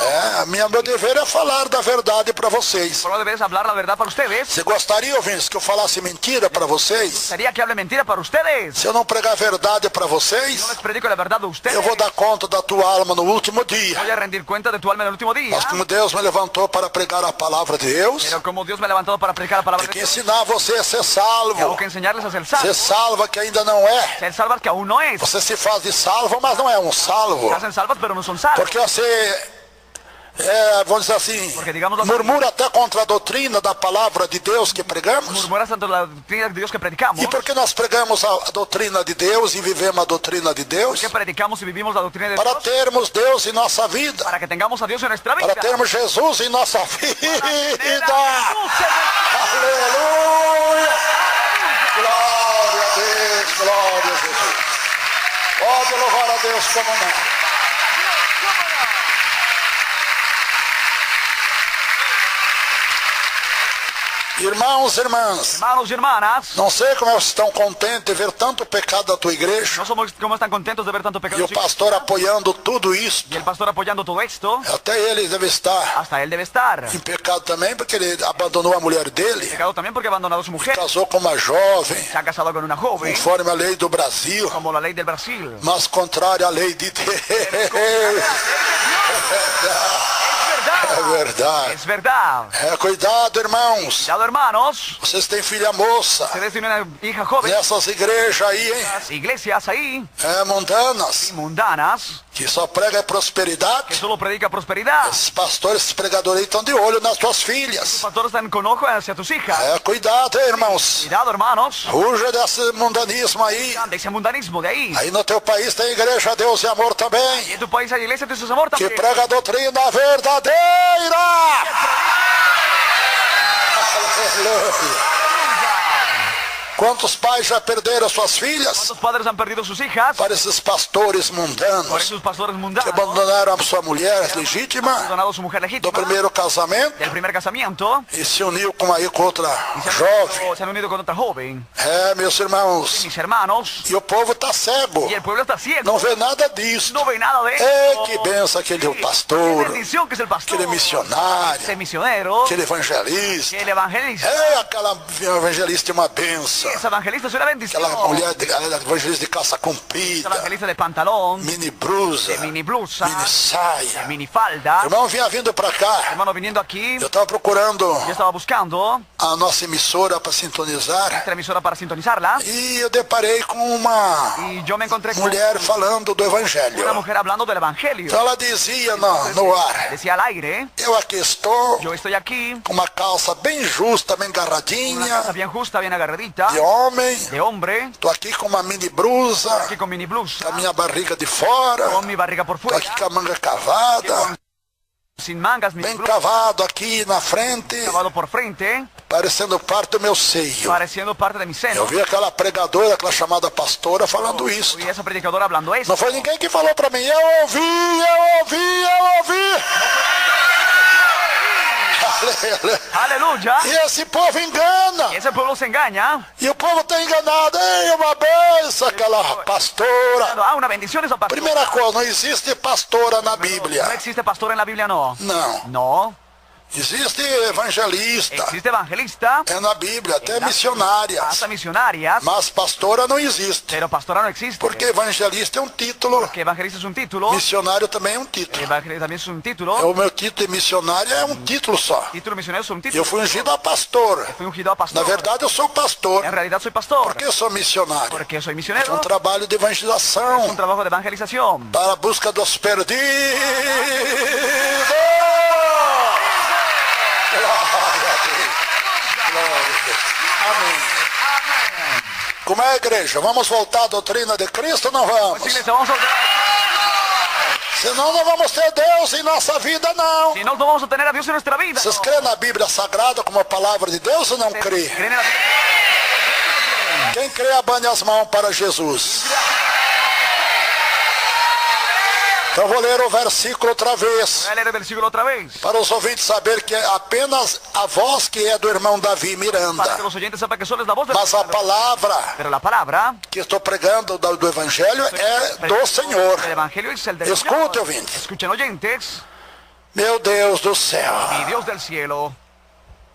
Meu dever é falar da verdade para vocês. Solo debes hablar la verdad para ustedes. Você gostaria, ouvintes, que eu falasse mentira para vocês? Sería que hable mentira para ustedes. Se eu não pregar a verdade para No vocês, les predico la verdad de ustedes. eu vou dar conta da tua alma no último dia. Voy a rendir cuenta de tu alma en el último día. Mas como Deus me levantou para pregar a palavra de Deus, Pero como Dios me ha levantado para predicar la palabra tem de que Dios, ensinar você a ser tengo salvo. que enseñarles a ser Ser salvos. salva que ainda não é. Ser salvas que aún no es. Você se faz de salvo, mas não é um salvo. Se hacen salvas pero no son salvos. Porque você, vamos dizer assim, Porque, digamos assim, murmura até contra a doutrina da palavra de Deus que pregamos. Murmuras tanto la doctrina de Dios que predicamos. E porque nós pregamos a doutrina de Deus e vivemos a doutrina de Deus? Que predicamos y vivimos la doctrina de Para Dios. termos Deus em nossa vida. Para que tengamos a Dios en nuestra vida. Para termos Jesus em nossa vida. Tener a Jesús en nuestra Aleluia! Glória a Deus, glória a Jesus. Pode louvar a Deus como não. Irmãos e irmãs, Hermanos y hermanas, não sei como eles estão contentes de ver tanto pecado da tua igreja no somos como están contentos de ver tanto e pecado. o pastor apoiando tudo isso. Y el pastor apoyando todo esto. Até ele deve estar Hasta él debe estar. em pecado também, porque ele abandonou a mulher dele, Pecado también porque ha abandonado a su mujer. casou com uma jovem, Se ha casado con una joven. conforme a lei do Brasil, Como la ley del Brasil. mas contrária à lei de Deus. Es verdad. É verdade. Es verdad. Cuidado, irmãos. Cuidado, hermanos. Vocês têm filha moça. Ustedes tienen una hija joven. Nessas igrejas aí, hein? Las iglesias ahí, Mundanas. mundanas, Que só prega que prosperidade. solo predica prosperidad. Esses pastores, esses pregadores aí estão de olho nas suas Los filhas. pastores están con ojo hacia tus hijas. Cuidado, hein, irmãos. Cuidado, hermanos. Fuja desse mundanismo aí. De ese mundanismo de ahí. Aí no teu país tem igreja Deus e Amor Y também. en tu país hay iglesia de Jesús Amor Que también. prega a doutrina verdadeira. Aleluia. Quantos pais já perderam suas filhas ¿Cuántos padres han perdido sus hijas para esses pastores por mundanos esos pastores que mundanos? abandonaram a sua mulher Han legítima abandonado a su mujer do legítima primeiro casamento del primer casamiento e se uniu com outra y jovem? se han unido con otra joven. Meus irmãos, Mis hermanos. e o povo está cego, Y el pueblo está ciego. não vê nada disso. No ve nada de Que eso. benção aquele Qué pastor, bendición que es el pastor. aquele missionário, Ese misionero. aquele evangelista. El evangelista. Aquela evangelista é uma benção. Ese evangelista es una bendición. Aquela mulher, aquela evangelista de calça Ese comprida, evangelista de pantalón, mini blusa, de mini blusa, mini saia. de mini falda. Irmão, vinha vindo para cá. Hermano, viniendo aquí, Eu estava procurando yo estaba buscando a nossa emissora para sintonizar esta emisora para sintonizarla e eu deparei com uma y yo me encontré con mulher falando do una evangelho. mujer hablando del evangelio. Então ela dizia no ar: Decía al aire, eu aqui estou yo estoy aquí, com uma calça bem justa, bem una casa agarradinha, bien justa, bien agarradita, de homem. de hombre, Estou aqui com uma mini blusa, aquí con mini blusa, com a minha barriga de fora. con mi barriga por Estou fuera, aqui com a manga cavada, sin mangas ni bem blusa, cavado aqui na frente, cavado por frente, parecendo parte do meu seio. pareciendo parte de mi Eu seno. vi aquela pregadora, aquela chamada pastora, falando isso. Y esa predicadora hablando eso. Não foi ninguém que falou para mim. Eu ouvi. Aleluya. E esse povo engana. Y ese pueblo se engaña. E o povo está enganado. Ei, uma benção, aquela pastora. Una bendición esa pastora. Primeira coisa, não existe pastora na No Bíblia. existe pastor en la Biblia, no. Não. No. Existe evangelista. Existe evangelista, É na Bíblia, até missionárias. hasta misionarias, Mas pastora não existe. pero pastora no existe. Porque evangelista é um título. Porque evangelista es un título. Missionário também é um título. Evangelista también es un título. O meu título de missionário é um título só. Título misionero es un título. Eu fui ungido a pastor. Fui ungido a Na pastor. verdade, eu sou pastor. En realidad soy pastor. Por que eu sou missionário? Porque soy É misionero. um trabalho de Es evangelização un trabajo de evangelización. para a busca dos perdidos. Glória a Deus. Glória a Deus. Amém. Como é a igreja? Vamos voltar à doutrina de Cristo ou não vamos? Iglesia, vamos a Senão não vamos ter Deus em nossa vida, não. Si no, no vamos a tener a Dios en nuestra vida. Vocês creem na Bíblia Sagrada como a palavra de Deus ou não creem? ¿Creen en la Biblia? Quem crê, abane as mãos para Jesus. Então vou ler o versículo outra vez, Voy a leer el versículo otra vez. para os ouvintes saberem que é apenas a voz que é do irmão Davi Para que Miranda. los oyentes sepan que solo es la voz de Mas a palavra Pero la palabra que estou pregando do Evangelho é do Senhor. del Evangelio es el del Escute, Señor. ouvintes. Escuchen, oyentes. Meu Deus do céu. Mi Dios del cielo,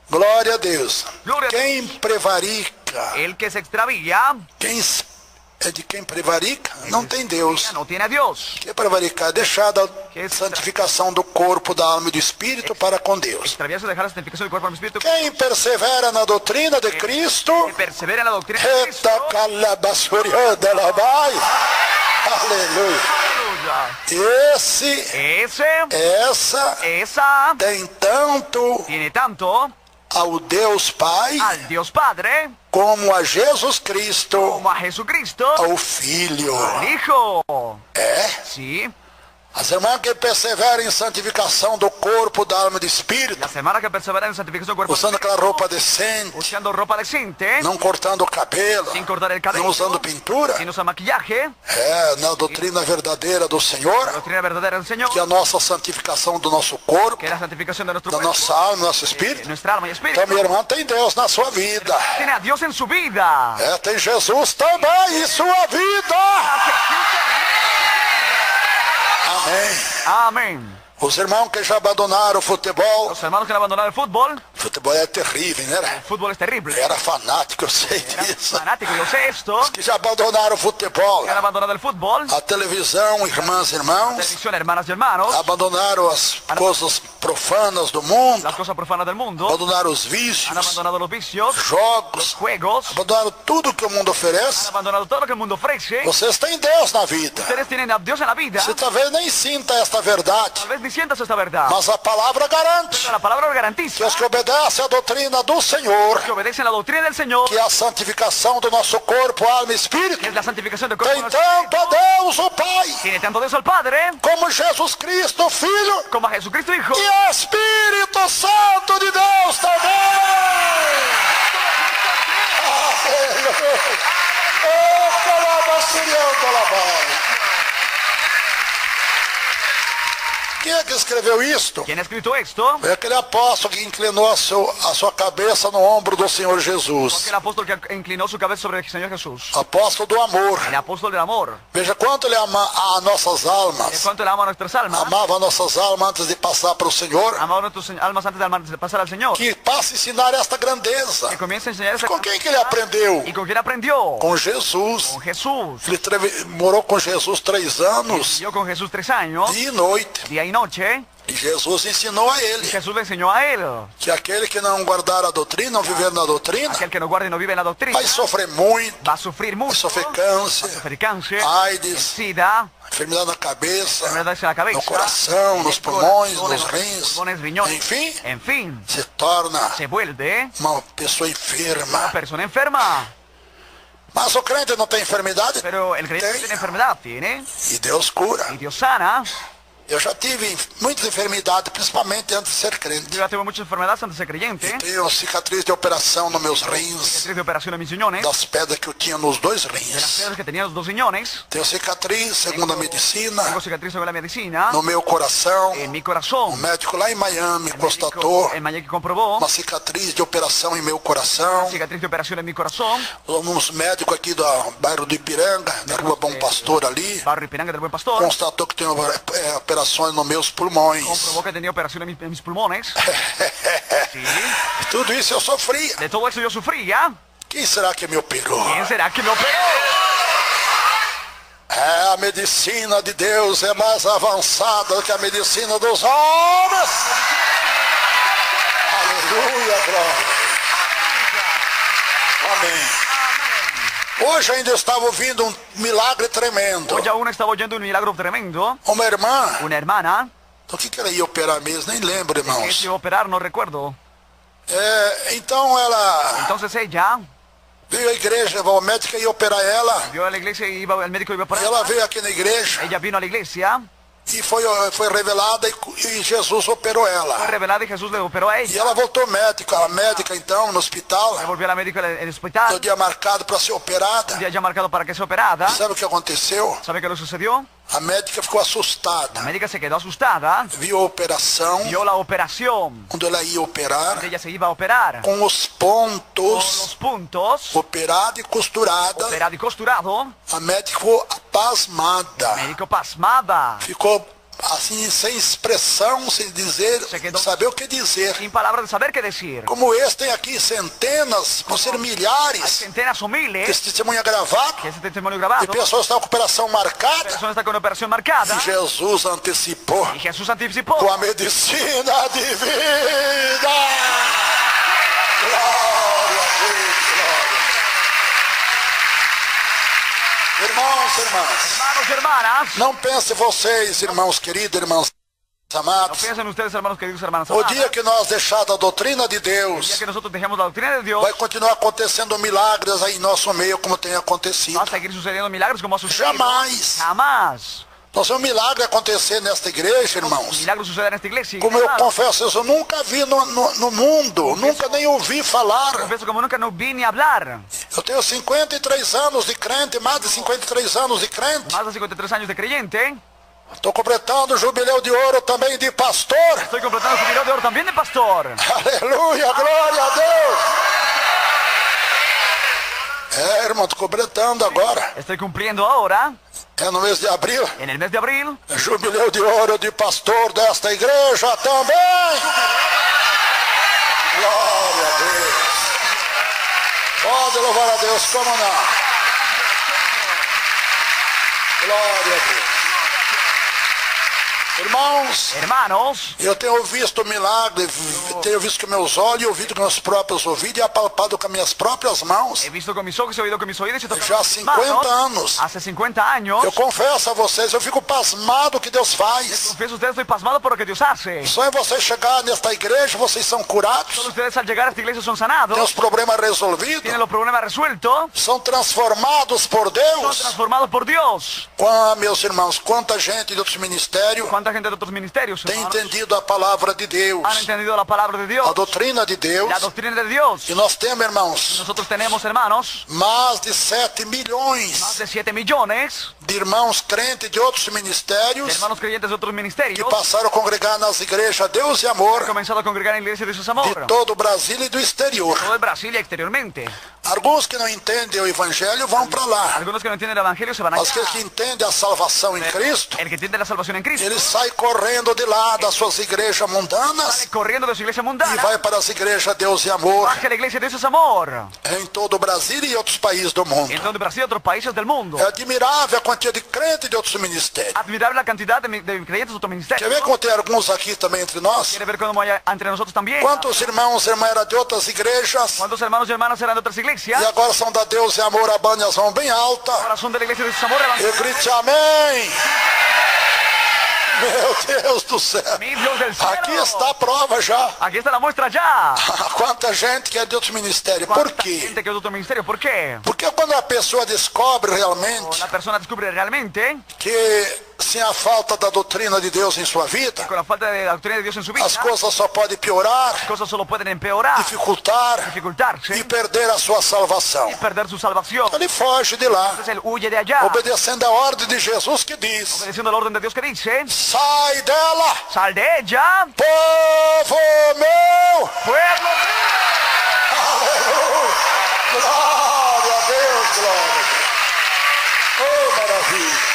Glória a Deus. Glória a Quem prevarica, el que se extravía, de quem prevarica, não tem Deus. no tiene a Dios. Que prevaricar é deixar a santificação do corpo, da alma e do espírito para com Deus. Extraviarse, dejar la santificación del cuerpo y del espíritu. Quem persevera na doutrina de Cristo, Que persevera en la doctrina de Cristo. Eita calabasurianda labai. Aleluia. Aleluya. Essa Esa tem tanto tiene tanto ao Deus Pai al Dios Padre como a Jesus Cristo, como a Jesucristo, ao Filho. al Hijo. É? Sí. As irmãs que perseveram em santificação do corpo, da alma e do espírito, La semana que persevera en santificación del cuerpo y del usando aquela roupa decente, usando ropa decente, não cortando o cabelo, sin cortar el não cabello, usando pintura, sin usar maquillaje, na doutrina verdadeira do la Senhor, doctrina verdadera del Señor, que a nossa santificação do nosso corpo, que es la santificación de nuestro da cuerpo, nossa alma, do nosso espírito. nuestra alma y espíritu. Então, minha irmã, tem Deus na sua vida. Tiene a Dios en su vida. Tem Jesus também em sua vida. Amém. Amén. Os irmãos que já abandonaram o futebol, Los hermanos que han abandonado el fútbol, Futebol é terrível, né? El fútbol es terrible. Era fanático, eu sei disso. Fanático, yo sé esto. Que já abandonaram o futebol. Que han abandonado el fútbol. A televisão, irmãs e irmãos. Televisión, hermanas y hermanos. Abandonaram as coisas profanas do mundo. Las cosas profanas del mundo. Abandonaram os Han vícios, abandonado los vicios. jogos. Juegos. Abandonaram tudo que o mundo Han oferece. abandonado todo lo que el mundo ofrece. Vocês têm Deus na vida. Ustedes tienen a Dios en la vida. Você talvez nem sinta esta verdade. Tal vez ni sientas esta verdad. Mas a palavra garante Pero la palabra lo que garantiza. os que obedecem à doutrina do Senhor, Que obedecen la doctrina del Señor. que é a santificação do nosso corpo, alma e espírito, Que es la santificación del cuerpo. tem tanto a Deus o Pai, Tiene tanto Dios al Padre. como Jesus Cristo, Filho, Como a Jesucristo Hijo. e Espírito Santo de Deus também. Aleluia. Oh, calabacirião, calabão. Quem é que escreveu isto? ¿Quién ha escrito esto? Foi aquele apóstolo que inclinou a sua cabeça no ombro do Senhor Jesus. El apóstol que inclinó su cabeza sobre el Señor Jesús. Apóstolo do amor. El apóstol del amor. Veja quanto ele ama a nossas ¿De almas. cuánto le ama a nuestras almas? Amava nossas almas antes de passar para o Senhor. Amaba a nuestras almas antes de pasar al Señor. Que passa a ensinar esta grandeza. Que comienza a enseñar esa... Com quem que ele aprendeu? ¿Y con quién aprendió? Com Jesus. Con Jesús. Ele morou com Jesus 3 anos, Vivió con Jesús 3 años, dia e noite. día y noche. E Jesus ensinou a Y ele Jesús le enseñó a él. que aquele que não guardar a doutrina, não viver na doutrina, Aquel que no guarda y no vive en la doctrina vai sofrer muito, va a sufrir vai mucho. sofrer câncer, Sufrir cáncer, AIDS, sida, enfermidade na cabeça, enfermedades en la cabeza, no coração, nos pulmões, nos rins, pulmones, riñones. enfim, En fin, se torna se vuelve uma pessoa una enferma. persona enferma. Mas o crente não tem enfermidade? Pero el creyente Tem. tiene enfermedad, tiene, E Deus cura. y Dios sana. Eu já tive muitas enfermidades, principalmente antes de ser crente. Yo ya tengo muchas enfermedades antes de ser creyente. Tenho cicatriz de operação nos meus rins, Cicatriz de operación en mis riñones. das pedras que eu tinha nos dois De las rins. piedras que tenía en los 2 riñones. Tenho cicatriz, segundo a medicina, Tengo cicatriz sobre la medicina. no meu coração. En mi O corazón. médico lá em Miami constatou El Miami comprobó uma cicatriz de operação em meu coração. cicatriz de operación en mi corazón. Uns médicos aqui do bairro do Ipiranga, da rua Bom Pastor ali, Barrio Ipiranga del Buen Pastor. constatou que tenho operações nos meus pulmões. Comprobó que tenía operación en mis pulmones. Sí. Tudo isso eu sofria. De todo eso yo sufría. Quem será que me operou? ¿Quién será que me operó? É, a medicina de Deus é mais avançada do que a medicina dos homens. Aleluia, glória. Amém. Hoje ainda estava ouvindo um milagre tremendo. Hoy aún estaba oyendo un milagro tremendo. Uma irmã, Una hermana do que ela ia operar mesmo? Nem lembro, que irmãos. se iba a operar, no recuerdo. É, então ela Entonces ella veio à igreja, o médico ia operar ela. vio a la iglesia y el médico iba a E operar. ela veio aqui na igreja Ella vino a la iglesia, e foi revelada e Jesus operou fue ela. revelada y Jesús le operó a E ella. ela voltou médica, a médica então, no hospital, Se volvió a la médica en el no hospital. dia marcado para ser operada. Un día ya marcado para que sea operada. Sabe o que aconteceu? ¿Sabe qué le sucedió? A médica ficou La assustada. médica se quedó asustada. Viu a operação, Vio la operación. quando ela ia operar, Ella se iba a operar. com os Con los pontos puntos. operada e costurada. Operado y costurado. A médica ficou pasmada. Médico pasmada. Ficou assim, sem expressão, sem dizer, Se quedou- saber o que dizer. Sin palabras de saber qué decir. Como esse tem aqui centenas, vão ser Hay milhares, centenas o miles. esse testemunho gravado, Que ese testimonio e grabado. pessoas estão com operação La marcada. persona está con operación marcada. E Jesus antecipou Y Jesús anticipó. com a medicina de vida. Glória a Deus, glória. Irmãos, irmãs, Hermanos y hermanas. não pense vocês, irmãos queridos, irmãos No amados, piensen ustedes, hermanos queridos, hermanas o amadas. dia que nós deixar a doutrina de El día Deus, que nosotros dejemos la doctrina de Dios, vai continuar acontecendo milagres aí em nosso meio, como tem acontecido. va a seguir sucediendo milagros como ha sucedido. Jamais. Jamás. Nós vemos um milagre acontecer nesta igreja, irmãos. Milagros suceden en esta iglesia. Como eu confesso isso, eu nunca vi no mundo, nunca nem ouvi falar. Confieso como nunca no vi ni hablar. Eu tenho 53 anos de crente, mais de 53 anos de crente. Más de 53 años de creyente. Estou completando o jubileu de ouro também de pastor. Estoy completando su video de oro también de pastor. Aleluia, glória a Deus. É, irmão, estou completando agora. Estoy cumpliendo ahora, É no mês de abril. en el mes de abril, Jubileu de ouro de pastor desta igreja também. Glória Deus. Pode louvar a Deus, como não? Glória a Deus. Hermanos, eu tenho visto milagre, tenho visto com meus olhos, ouvido com meus próprios ouvidos e apalpado com minhas próprias mãos. he visto con mis ojos, he oído con mis oídos y he tocado Já há con mis 50 manos. anos. Hace 50 años. Eu confesso a vocês, eu fico pasmado o que Deus faz. Confieso a ustedes, estoy pasmado por lo que Dios hace. Só em vocês chegar nesta igreja, vocês são curados, Solo ustedes al llegar a esta iglesia son sanados, têm os problemas resolvidos, tienen los problemas resueltos, são transformados por son Deus. transformados por Dios. Meus irmãos, quanta gente de outros ministérios ¿Cuánta gente de otros ministerios, tem hermanos, entendido a palavra de Deus, han entendido la palabra de Dios, a doutrina de Deus? la doctrina de Dios? E nós temos, irmãos, Nosotros tenemos, hermanos, mais de 7 más milhões de 7 millones de irmãos crentes de outros de ministérios hermanos creyentes de otros que ministerios passaram a congregar nas igrejas Deus e Amor han comenzado a congregar en la iglesia de Jesús de Amor, todo o Brasil e do exterior. todo el Brasil y exteriormente. Alguns que não entendem o Evangelho vão para lá. Algunos que no entienden el evangelio se van allá. Mas aqueles que entendem a salvação em Cristo, El que entiende la salvación en Cristo ele sai correndo de lá das suas igrejas mundanas sale corriendo de su iglesia e mundana, vai para as igrejas Deus e Amor baja a la iglesia de Jesús Amor em todo o Brasil e outros países do mundo. en donde Brasil y otros países del mundo. É admirável a quantia de crentes de outros ministérios. Admirable la cantidad de creyentes de otros Quer ministerios. ver como tem alguns aqui também entre nós? ¿Quiere ver cómo hay entre nosotros también? Quantos irmãos e irmãs eram de outras igrejas ¿Cuántos hermanos y hermanas eran de otras iglesias? e agora são da Deus e Amor, abane as mãos bem alta Ahora son de la iglesia de Jesús Amor. e grite amém. Meu Deus do céu. Mi Dios del cielo. Aqui está a prova já. Aquí está la muestra ya. Quanta gente que é de outros ministérios. Por ¿Cuánta quê? gente que es de otro ministerio? ¿Por qué? Porque quando a pessoa descobre realmente La persona descubre realmente que sem a falta da doutrina de Deus em sua vida, con la falta de la doctrina de Dios en su vida, as coisas só podem piorar, las cosas solo pueden empeorar, dificultar dificultarse e perder a sua salvação. y perder su salvación. Ele foge de lá, Entonces él huye de allá, obedecendo a ordem de Jesus que diz: obedeciendo el orden de Dios que dice: sai dela, sal de ella, povo meu. pueblo mío. Aleluia! Glória a Deus, glória a Deus. Oh, maravilha!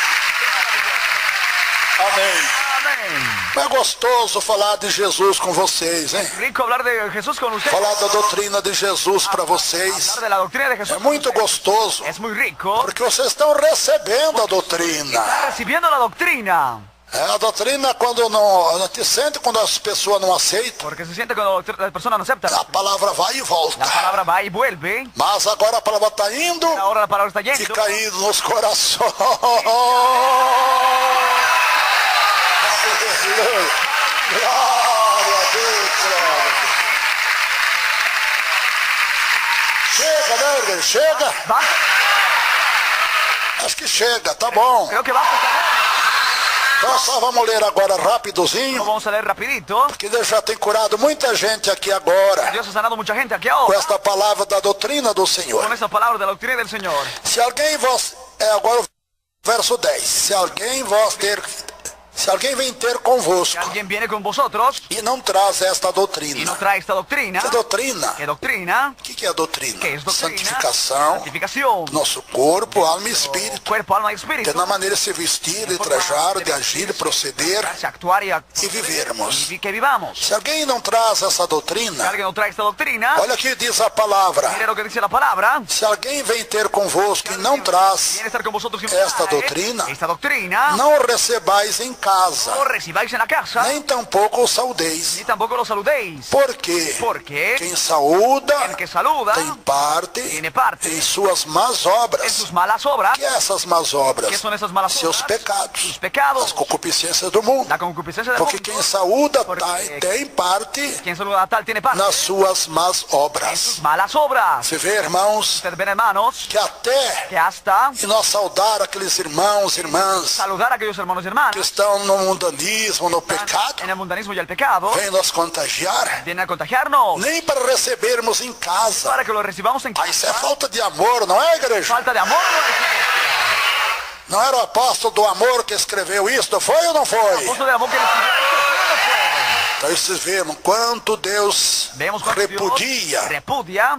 Amém. Amén. É gostoso falar de Jesus com vocês, hein? Rico hablar de Jesús con ustedes. Falar da doutrina de Jesus para vocês. Hablar de la doctrina de Jesús. É muito gostoso, Es muy rico. porque vocês estão recebendo a doutrina. Recibiendo la doctrina. A doutrina, quando não te sente, quando as pessoas não aceitam, Porque se siente cuando la persona no acepta. a palavra vai e volta. La palabra va y vuelve. Mas agora a palavra está indo Ahora la palabra está e yendo. caindo nos corações. Glória a Deus, glória a Deus. Chega, né, igreja? Chega. Basta. Acho que chega, tá bom. Creo que basta. Então só vamos ler agora rapidozinho, Vamos a leer rapidito. porque Deus já tem curado muita gente aqui agora Dios ha sanado mucha gente aquí com ahora esta palavra da doutrina do con Senhor. esta palabra de la doctrina del Señor. Se alguém vos... agora o verso 10. Se alguém vem ter Si convosco alguien viene con vosotros e não traz esta y doutrina. no trae esta doctrina. Que doutrina? ¿Qué doctrina? O que é a doutrina? ¿Qué es doctrina? Santificação, Santificación. nosso corpo, alma e espírito. Cuerpo, alma y espíritu. Que na maneira de se vestir, de trajar, de agir, de proceder De actuar e vivermos. y que vivamos. Se alguém não traz essa Si doutrina, alguien no trae esta doctrina, olha o que diz a palavra. mire lo que dice la palabra. Se alguém vem ter convosco e não traz, Viene a estar con vosotros y Esta trae doctrina. esta doctrina, não o recebais em casa, no recibáis en la casa, nem tampouco o saudeis. ni tampoco lo saludéis. Porque Porque quem saúda el que saluda tem parte tiene parte em suas más en obras. sus malas obras. Que essas más ¿Qué obras? son esas malas Seus obras? pecados, Sus pecados, as concupiscências do mundo. la concupiscencia del Porque mundo. quem saúda Porque- tem parte Quien saluda a tal tiene parte nas suas más en obras. sus malas obras. Você vê, irmãos, Ustedes ven, hermanos, que até que hasta e nós saudar aqueles irmãos e irmãs saludar a aquellos hermanos y que hermanas estão no mundanismo, no pecado, en el mundanismo y el pecado, vem nos contagiar, vienen a contagiarnos nem para recebermos em casa. para que lo recibamos en Ah, isso é casa. falta de amor, não é, igreja? Falta de amor. Não era o apóstolo do amor que escreveu isso, foi ou não foi? Apóstol de amor que le escribió esto, ¿fue o no fue? Então vocês viram quanto Deus Vemos cuando repudia Dios repudia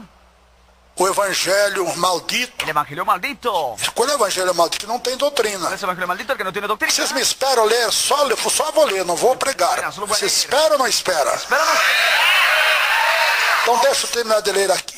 o evangelho maldito. el evangelio maldito. Qual é o evangelho maldito? Que não tem doutrina. Es el evangelio maldito el que no tiene doctrina. Vocês me esperam ler, só vou ler, não vou pregar. Vocês esperam ou não esperam? Espéranos. Então deixa eu terminar de ler aqui,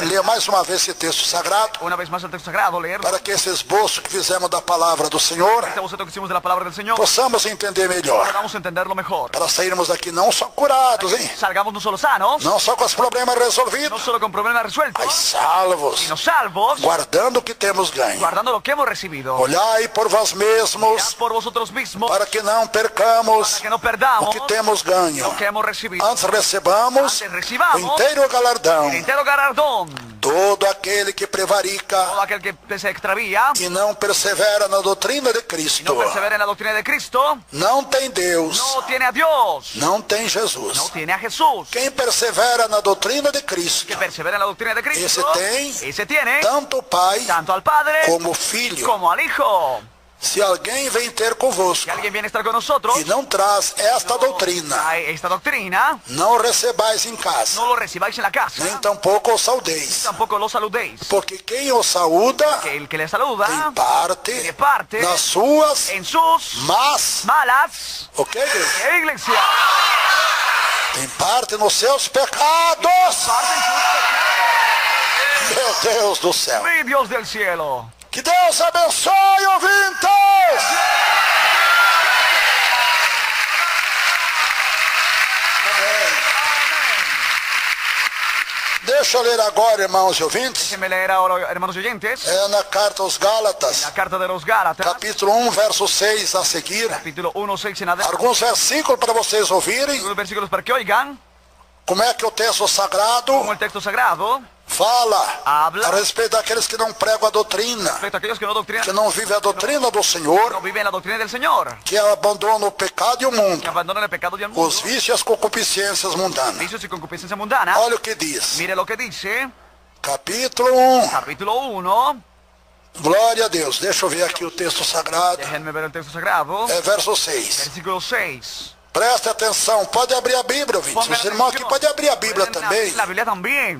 ler mais uma vez esse texto sagrado, Una vez más el texto sagrado, leer. para que esse esboço que fizemos da palavra do Senhor, Este boceto que hicimos de la palabra del Señor, possamos entender melhor, podamos entenderlo mejor. para sairmos daqui não só curados, hein? Salgamos no solo sanos, Não só com os problemas no resolvidos, solo con problemas mas resueltos, salvos, sino salvos, guardando o que temos ganho. guardando lo que hemos recibido. Olhai por vós Mirad mesmos, por vosotros mismos, para que não percamos que no o perdamos que temos ganho. lo que hemos recibido. Antes recebamos Antes o recibamos inteiro galardão. el entero galardón. Todo aquele que prevarica Todo aquel que se extravía e não persevera na doutrina de y Cristo, no persevera en la doctrina de Cristo, não tem Deus, no tiene a Dios, não tem no Jesus. tiene a Jesús. Quem persevera na doutrina de Cristo, Que persevera en la doctrina de Cristo, Ese tiene tanto o Pai tanto al Padre como o Filho. como al Hijo. Se alguém vem ter convosco Si alguien viene a estar con nosotros, e não traz esta doutrina, trae esta doctrina, não recebais em casa, no lo recibáis en la casa, nem tampouco o saudeis, tampoco lo saludéis. porque quem o saúda Que el que le tem saluda parte parte nas suas en sus más, malas, ok, igreja? iglesia, Tem parte nos seus pecados. parte en sus Meu Deus do céu. pecados. Mi Dios del cielo. Que Deus abençoe, ouvintes. Deixa eu ler agora, irmãos e ouvintes, Déjenme leer ahora, hermanos oyentes, na carta aos Gálatas, la carta de los Gálatas, capítulo 1, verso 6 a seguir. capítulo 1, 6 en adelante. Alguns versículos para vocês ouvirem Algunos versículos para que oigan como é que o texto sagrado como el texto sagrado fala habla a respeito daqueles que não pregam a doutrina, respecto a aquellos que no doctrinan, que não vivem a doutrina do no Senhor, viven la doctrina del Señor, que abandonam o pecado e o que mundo, abandonan el pecado y el mundo, os vícios e as concupiscências mundanas. vicios y concupiscencia mundana. Olha o que diz. Mire lo que dice, Capítulo 1. capítulo 1, Glória a Deus. Deixa eu ver aqui o texto sagrado. déjenme ver el texto sagrado, Verso 6. versículo 6. Preste atenção. Pode abrir a Bíblia, ouvintes. Os irmãos aqui podem abrir a Bíblia também. La Biblia también.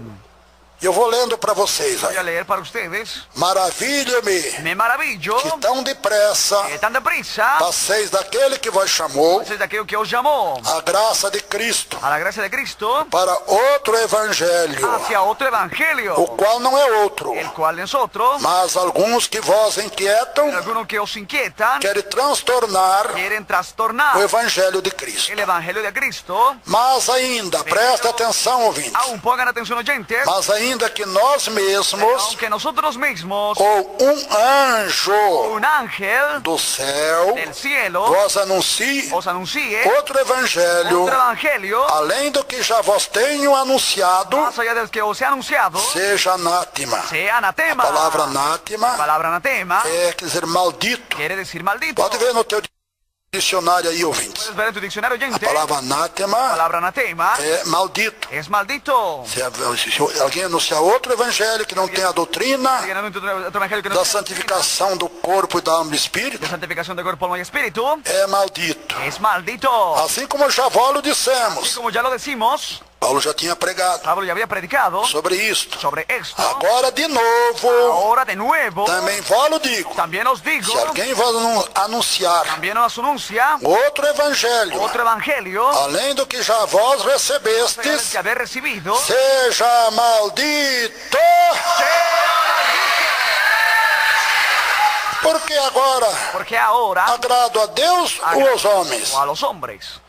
Eu vou lendo para vocês. Voy a Aí. leer para ustedes. Maravilha-me Me maravillo que tão depressa que tan deprisa passeis daquele que vos chamou sois de aquello que os llamó a graça de Cristo a la gracia de Cristo para outro evangelho, hacia otro o evangelio, qual não é outro, el cual nosotros, mas alguns que vos inquietam algunos que os inquietan, querem transtornar quieren o trastornar evangelho de Cristo. el evangelio de Cristo. Mas ainda, presta atenção, ouvintes, Aún pongan atención oyentes, mas ainda que nós mesmos aunque nosotros mismos, ou anjo un ángel do céu del cielo vos anuncie os anuncie outro evangelho, otro evangelio, além do que já vos tenho anunciado, más allá del que os he anunciado, seja anátema. sea anatema. A palavra La anátema palabra anatema quer dizer maldito. quiere decir maldito. Pode ver no teu dicionário aí, ouvintes. Puedes ver en tu diccionario A oyente, palavra la anátema palabra anatema é maldito. es maldito. Se alguém anunciar outro evangelho que não tem a doutrina Alguien anuncia otro evangelio que no da es santificação do corpo e da alma e espírito, de santificación de cuerpo, alma y espíritu, é maldito. es maldito. Assim como já lo dissemos, Como ya lo decimos, Paulo já tinha pregado Pablo ya había predicado sobre isto. sobre esto. Agora de novo, Ahora de nuevo, também vos digo, también os digo, se alguém vos anunciar también os anuncia outro evangelho, otro evangelio além do que já vós del recebestes, que haber recibido, seja maldito. Porque agora porque ahora agrado a Deus ou aos homens? o a los hombres,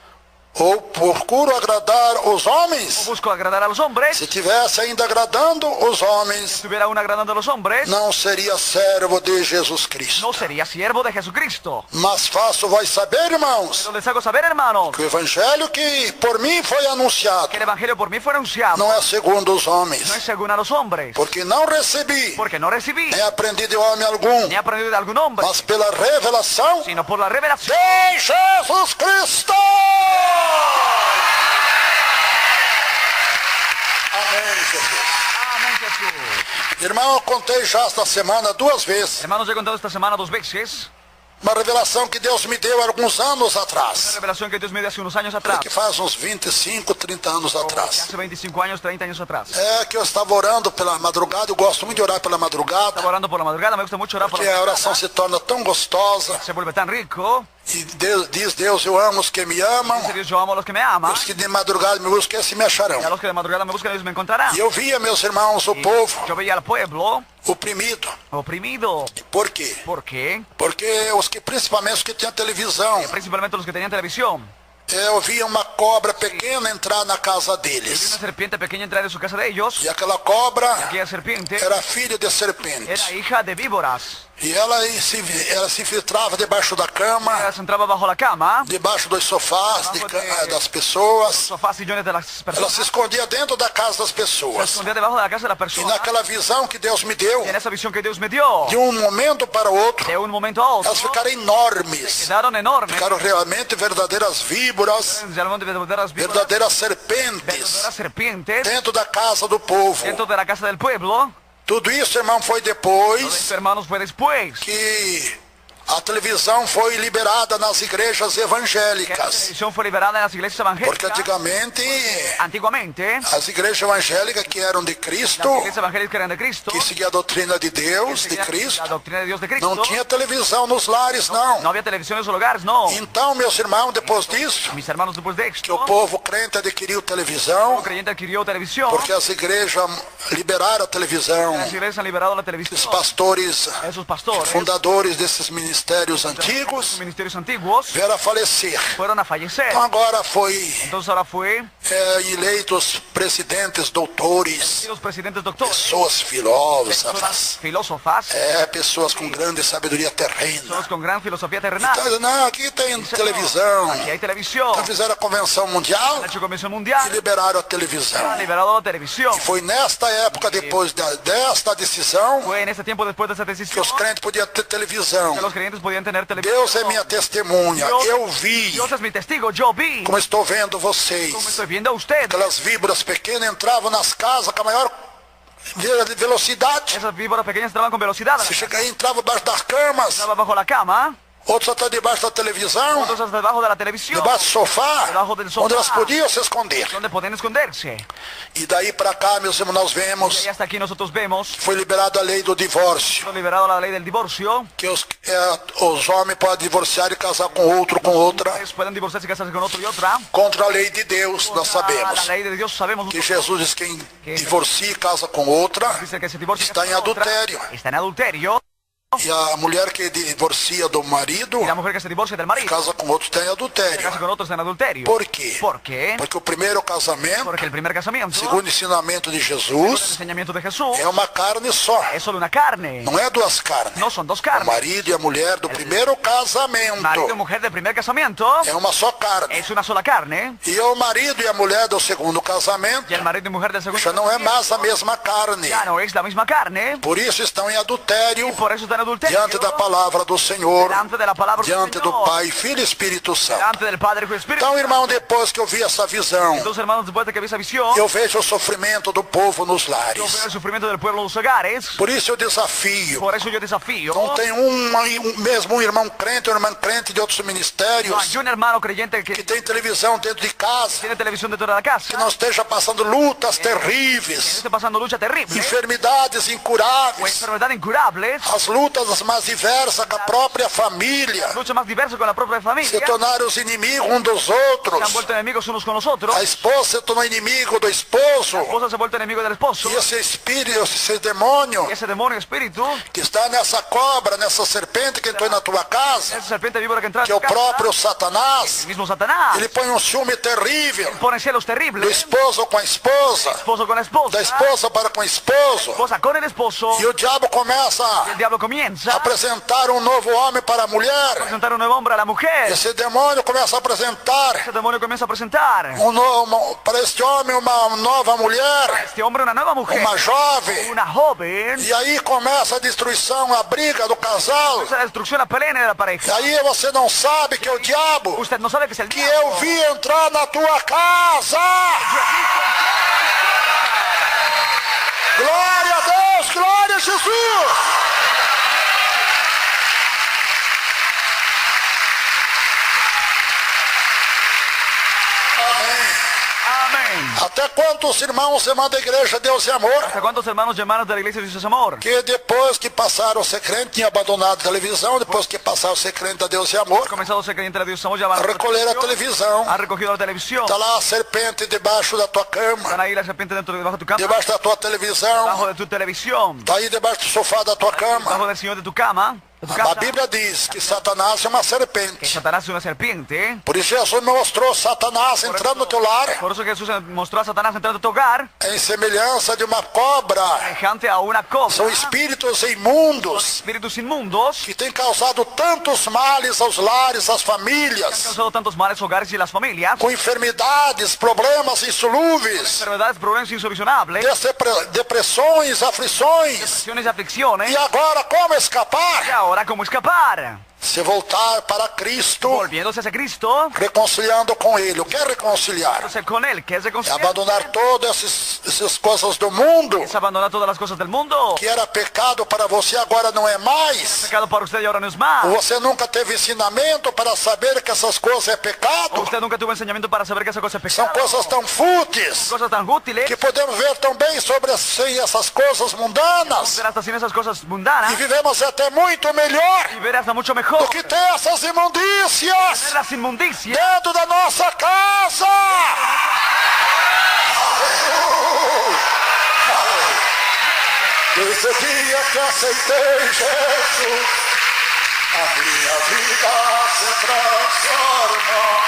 Ou procuro agradar os o homens? busco agradar a los hombres, Se tivesse ainda agradando os homens, estuviera aún agradando a los hombres, não seria servo de Jesus Cristo. no sería siervo de Jesucristo. Mas faço vós saber, irmãos, Pero les hago saber, hermanos, que o evangelho que por mim foi anunciado que el evangelio por mí fue anunciado, não é segundo os no homens, es según a los hombres, porque não recebi, porque no recibí, nem aprendi de homem algum, ni he aprendido de algún hombre, mas pela revelação sino por la revelación de Jesus Cristo. Amém, Jesus. Amén, Jesús. Irmão, eu contei já esta semana 2 vezes Hermanos, he contado esta semana 2 veces uma revelação que Deus me deu há alguns anos una atrás, revelación que Dios me dio hace unos años atrás, que faz uns 25, 30 anos que atrás. hace 25 años, 30 años atrás. É que eu estava orando pela madrugada, eu gosto muito de orar pela madrugada, Estaba orando por la madrugada, me gusta mucho orar por porque la a oração madrugada, se torna tão gostosa se vuelve tan rico E diz Deus, eu amo os que me amam, Dice Dios, yo amo a los que me aman. os que de madrugada me buscam, esses me acharão. Y a los que de madrugada me buscan, ellos me encontrarán. E eu via, meus irmãos, o povo Yo veía al pueblo oprimido. oprimido. Por quê? ¿Por qué? Porque principalmente os que tinham televisão, Principalmente los que tenían televisión. eu via uma cobra pequena entrar na casa Vi una deles. serpiente pequeña entrar en su casa de ellos. E aquela cobra Aquella serpiente era filha de serpente. era hija de víboras. E ela se filtrava debaixo da cama, Ella se entraba bajo la cama, debaixo dos sofás das los pessoas. sofás, sillones de las Ela personas. se escondia dentro da casa das Se pessoas. escondía debajo de la casa de la E persona. naquela visão que Deus me deu, Y en esa visión que Dios me dio, de um momento para o outro, de un momento a otro, elas ficaram enormes. quedaron enormes. Ficaram realmente verdadeiras víboras, Realmente verdaderas víboras, verdadeiras serpentes verdaderas serpientes dentro da casa do povo. dentro de la casa del pueblo. Tudo isso, irmão, foi Todo depois esto, hermanos, fue después que a televisão foi liberada nas igrejas que la evangélicas. televisión fue liberada en las iglesias Porque evangélicas. antigamente Antiguamente, as igrejas evangélicas que eram de las Cristo, iglesias evangélicas eran de Cristo, que seguia a doutrina de Deus, de seguían Cristo, la doctrina de Dios de Cristo. não tinha televisão nos lares, não. No había televisión en sus hogares, no. Então, meus irmãos, depois disso, Mis hermanos, después de que esto, o povo crente adquiriu televisão, el creyente adquirió televisión. porque as igrejas liberaram a televisão, Las iglesias han liberado la televisión. os pastores, Esos pastores, fundadores desses ministérios antigos, ministerios antiguos, vieram a falecer. fueron a fallecer. Então agora foi Entonces ahora fue eleitos presidentes, doutores, los presidentes doctores, pessoas filósofas, filósofas, pessoas com grande sabedoria terrena. todos con gran filosofía terrenal. Então, não, aqui tem televisão. Aquí hay televisión. Então fizeram a convenção mundial Han hecho convención e mundial. liberaram a televisão. Han liberado la televisión. Foi nesta época, depois desta decisão, Fue en ese tiempo después de esa que decisión os crentes podiam ter televisão. que los creyentes podían tener televisión. Deus é minha testemunha. Eu vi, Dios es mi testigo. Yo vi. como estou vendo Como vocês, estoy viendo a usted. aquelas víboras pequenas entravam nas casas com a maior velocidade. Esas víboras pequeñas entraban con velocidad. Você chega aí, entrava debaixo das camas, Entraba bajo la cama. outros até debaixo da televisão, Otros hasta debajo de la televisión. debaixo do sofá, Debajo del sofá. onde elas podiam se esconder. Donde pueden esconderse. E daí para cá, meus irmãos, nós vemos Y hasta aquí nosotros vemos. que foi liberada a lei do divórcio, Fue liberado la ley del divorcio. que os homens podem divorciar e casar com outro, com outra, Ustedes pueden divorciarse y casarse con otro y otra. contra a lei de Deus, nós La sabemos. ley de Dios sabemos. Que Jesus diz que quem divorcia e casa com outra, Dice que se divorcia y está casa em con otra. adultério. Está en adulterio. E a mulher que divorcia do marido, Y la mujer que se divorcia del marido. casa com outro, está em Se adultério. casa con otro está en adulterio. Por quê? ¿Por qué? Porque o primeiro casamento, Porque el primer casamiento, segundo o ensinamento de el Jesus, enseñamiento de Jesús, é uma carne só. es solo una carne. Não é duas carnes. No son dos O carnes. marido e a mulher do primeiro casamento Marido y mujer del primer casamiento é uma só carne. es una sola carne. E o marido e a mulher do segundo casamento Y el marido y mujer del segundo já não é casamiento mais a mesma carne. ya no es la misma carne. Por isso estão em adultério Por eso está en adulterio. diante da palavra do Senhor, Delante de la palabra del diante do Señor. Pai, Filho e Espírito Santo. Delante del Padre y del Espíritu. Então, irmão, depois que eu vi essa visão, Entonces, hermanos, después de que vi esa visión, eu vejo o sofrimento do povo nos yo veo lares. el sufrimiento del pueblo en los hogares. Por isso eu desafio. Por eso yo desafío. Não tem mesmo um irmão crente ou irmã crente de outros No ministérios hay un hermano creyente que que tem televisão dentro de casa, tiene televisión dentro de la casa, que não esteja passando lutas que terríveis, esté pasando lucha terrible, enfermidades o incuráveis, enfermedad incurable, as lutas mais diversas com a própria família, lucha más diversa con la propia se familia, tornaram os inimigos um dos se han outros. vuelto enemigos unos con los otros, A esposa se tornou inimigo do esposo. la esposa se ha vuelto enemigo del esposo, E esse espírito, esse demônio y ese demonio espíritu, que está nessa cobra, nessa serpente que entrou na tua casa, esa serpiente víbora que entra que en é o tu casa, próprio Satanás, el mismo Satanás, ele põe um ciúme terrível pone celos do terribles, esposo com a esposa, esposo con la esposa, da esposa para com o esposo. esposa con el esposo, E o diabo começa y el diablo comienza a a apresentar um novo homem para a mulher. presentar un nuevo hombre a la mujer, Esse demônio começa a apresentar ese demonio comienza a presentar para este homem uma nova a mulher, este hombre una nueva mujer, uma jovem. una joven, E aí começa a destruição, a briga do casal. esa destrucción, la pelea de la E pareja. aí você não sabe que é o diabo Usted no sabe que es el que diablo. eu vi entrar na tua casa. Glória a Deus, glória a Jesus. Amém. Amén. A Até quantos irmãos você manda a igreja Deus e Amor? ¿Hasta cuántos hermanos llamaron de la iglesia de Dios es amor? Que depois que passaram a ser crente, tinha abandonado a televisão, depois que passaram a ser crente a Deus e Amor, Comenzado a ser creyente de Dios es amor, ya van recolher a televisão. han recogido la televisión. Está lá a serpente debaixo da tua cama, Están ahí la serpiente debajo de tu cama, debaixo da tua televisão, debajo de tu televisión, está aí debaixo do sofá da tua cama. debajo del sillón de tu cama, de tu A casa. Bíblia diz que Satanás é uma Que serpente. Satanás es una serpiente. Por isso Jesus mostrou Satanás entrando no teu lar Por eso Jesús mostró a Satanás entrando a tu hogar, em semelhança de uma cobra. semejante a una cobra. São espíritos imundos Espíritus inmundos que têm causado tantos males aos lares, às que han famílias, causado tantos males hogares y las familias, com enfermidades, problemas insolúveis, enfermedades, problemas insolucionables, depressões, aflições. depresiones y aflicciones. E agora como Y escapar? ahora, ¿cómo escapar? Se voltar para Cristo, Volviéndose hacia Cristo, reconciliando com Ele. O que é reconciliar? entonces con Él, que es É reconciliar, abandonar todas essas coisas do mundo, es abandonar todas las cosas del mundo. que era pecado para você, agora não é mais. Pecado para usted y ahora no es más. Você nunca teve ensinamento para saber que essas coisas é pecado. Usted nunca tuvo enseñamiento para saber que esa cosa es São pecado. coisas tão fúteis Cosas tan útiles, que podemos ver tão bem sobre assim, essas coisas mundanas ver hasta sin esas cosas e mundanas vivemos até muito melhor y ver hasta mucho mejor. do que ter essas imundícias Ver las inmundicias dentro da nossa casa. Desde o dia que aceitei Jesus, a minha vida se transformou.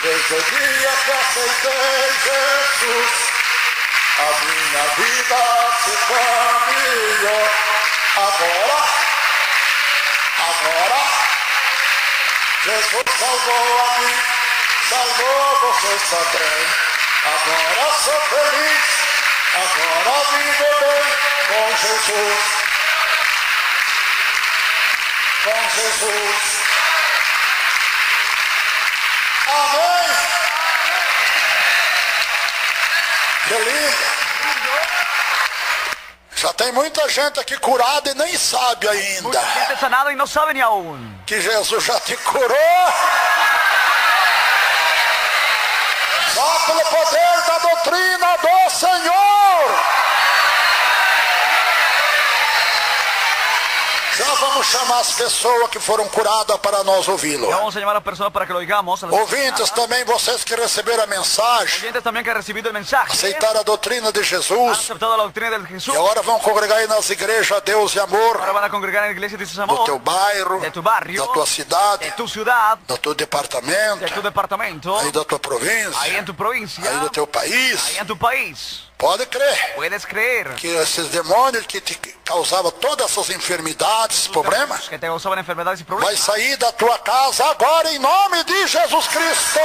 Desde o dia que aceitei Jesus, a minha vida se caminhou. Agora, Jesus salvou a mim, salvou vocês também. Agora sou feliz, agora vivo bem com Jesus. Com Jesus. Amém. Que lindo. Já tem muita gente aqui curada e nem sabe ainda mucha gente sanada y no sabe ni aún. que Jesus já te curou. Só pelo poder da doutrina do Senhor. Já vamos chamar as pessoas que foram curadas para nós ouvi-lo. Ya vamos a llamar a las personas para que lo digamos. A las Ouvintes também, vocês que receberam a mensagem, oyentes también que han recibido el mensaje, aceitaram a doutrina de han Jesus aceptado la doctrina del Jesús. e agora vão congregar aí nas igrejas Deus e Amor, Ahora van a congregar en la iglesia de Dios es do teu amor, bairro, de tu barrio, da tua cidade, de tu ciudad, do teu departamento, de tu departamento, aí da tua província, ahí en tu provincia, aí do teu ahí país. en tu país. Pode crer Puedes creer que esses demônios que te causavam todas essas enfermidades, problemas, que te causaban enfermedades y vai problemas. sair da tua casa agora em nome de Jesus Cristo.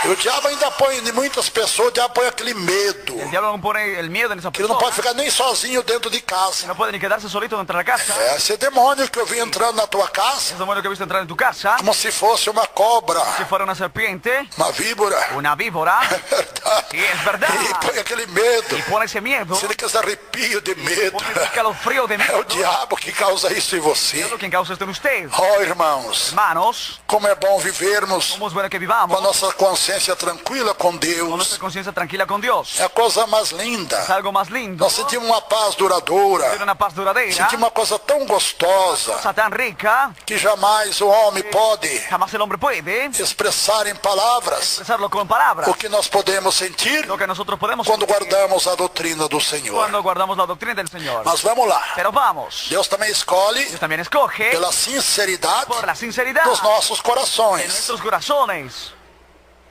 E o diabo ainda põe em muitas pessoas, o diabo põe aquele medo, El diablo no pone el miedo en esa que ele não pode persona. ficar nem sozinho dentro de casa. No puede ni quedarse solito dentro de la casa. É esse demônio que eu vi entrando na tua casa, Es demonio que he visto entrar en tu casa, como se fosse uma cobra, si fuera una serpiente, uma víbora. una víbora, É verdade. sí, es verdad. E põe aquele medo, Y pone ese miedo, se ele quer arrepio de medo. pone ese calofrío de É o miedo. diabo que causa isso em você. Es lo que causa esto en usted. Oh, irmãos, Hermanos, como é bom vivermos cómo es bueno que com vivamos a nossa consciência tranquila com con Deus. nuestra conciencia tranquila con Dios. É a coisa mais linda. Es algo más lindo, Nós sentimos uma paz duradoura. tiene una paz duradera, Sentimos uma coisa tão gostosa cosa tan rica, que jamais o homem pode jamás el hombre puede expressar em palavras expresarlo con palabras. o que nós podemos sentir Lo que nosotros podemos quando sentir guardamos a doutrina do Senhor. cuando guardamos la doctrina del Señor. Mas vamos lá. Pero vamos, Deus também escolhe Dios también escoge pela sinceridade por la sinceridad dos nossos de corações. nuestros corazones.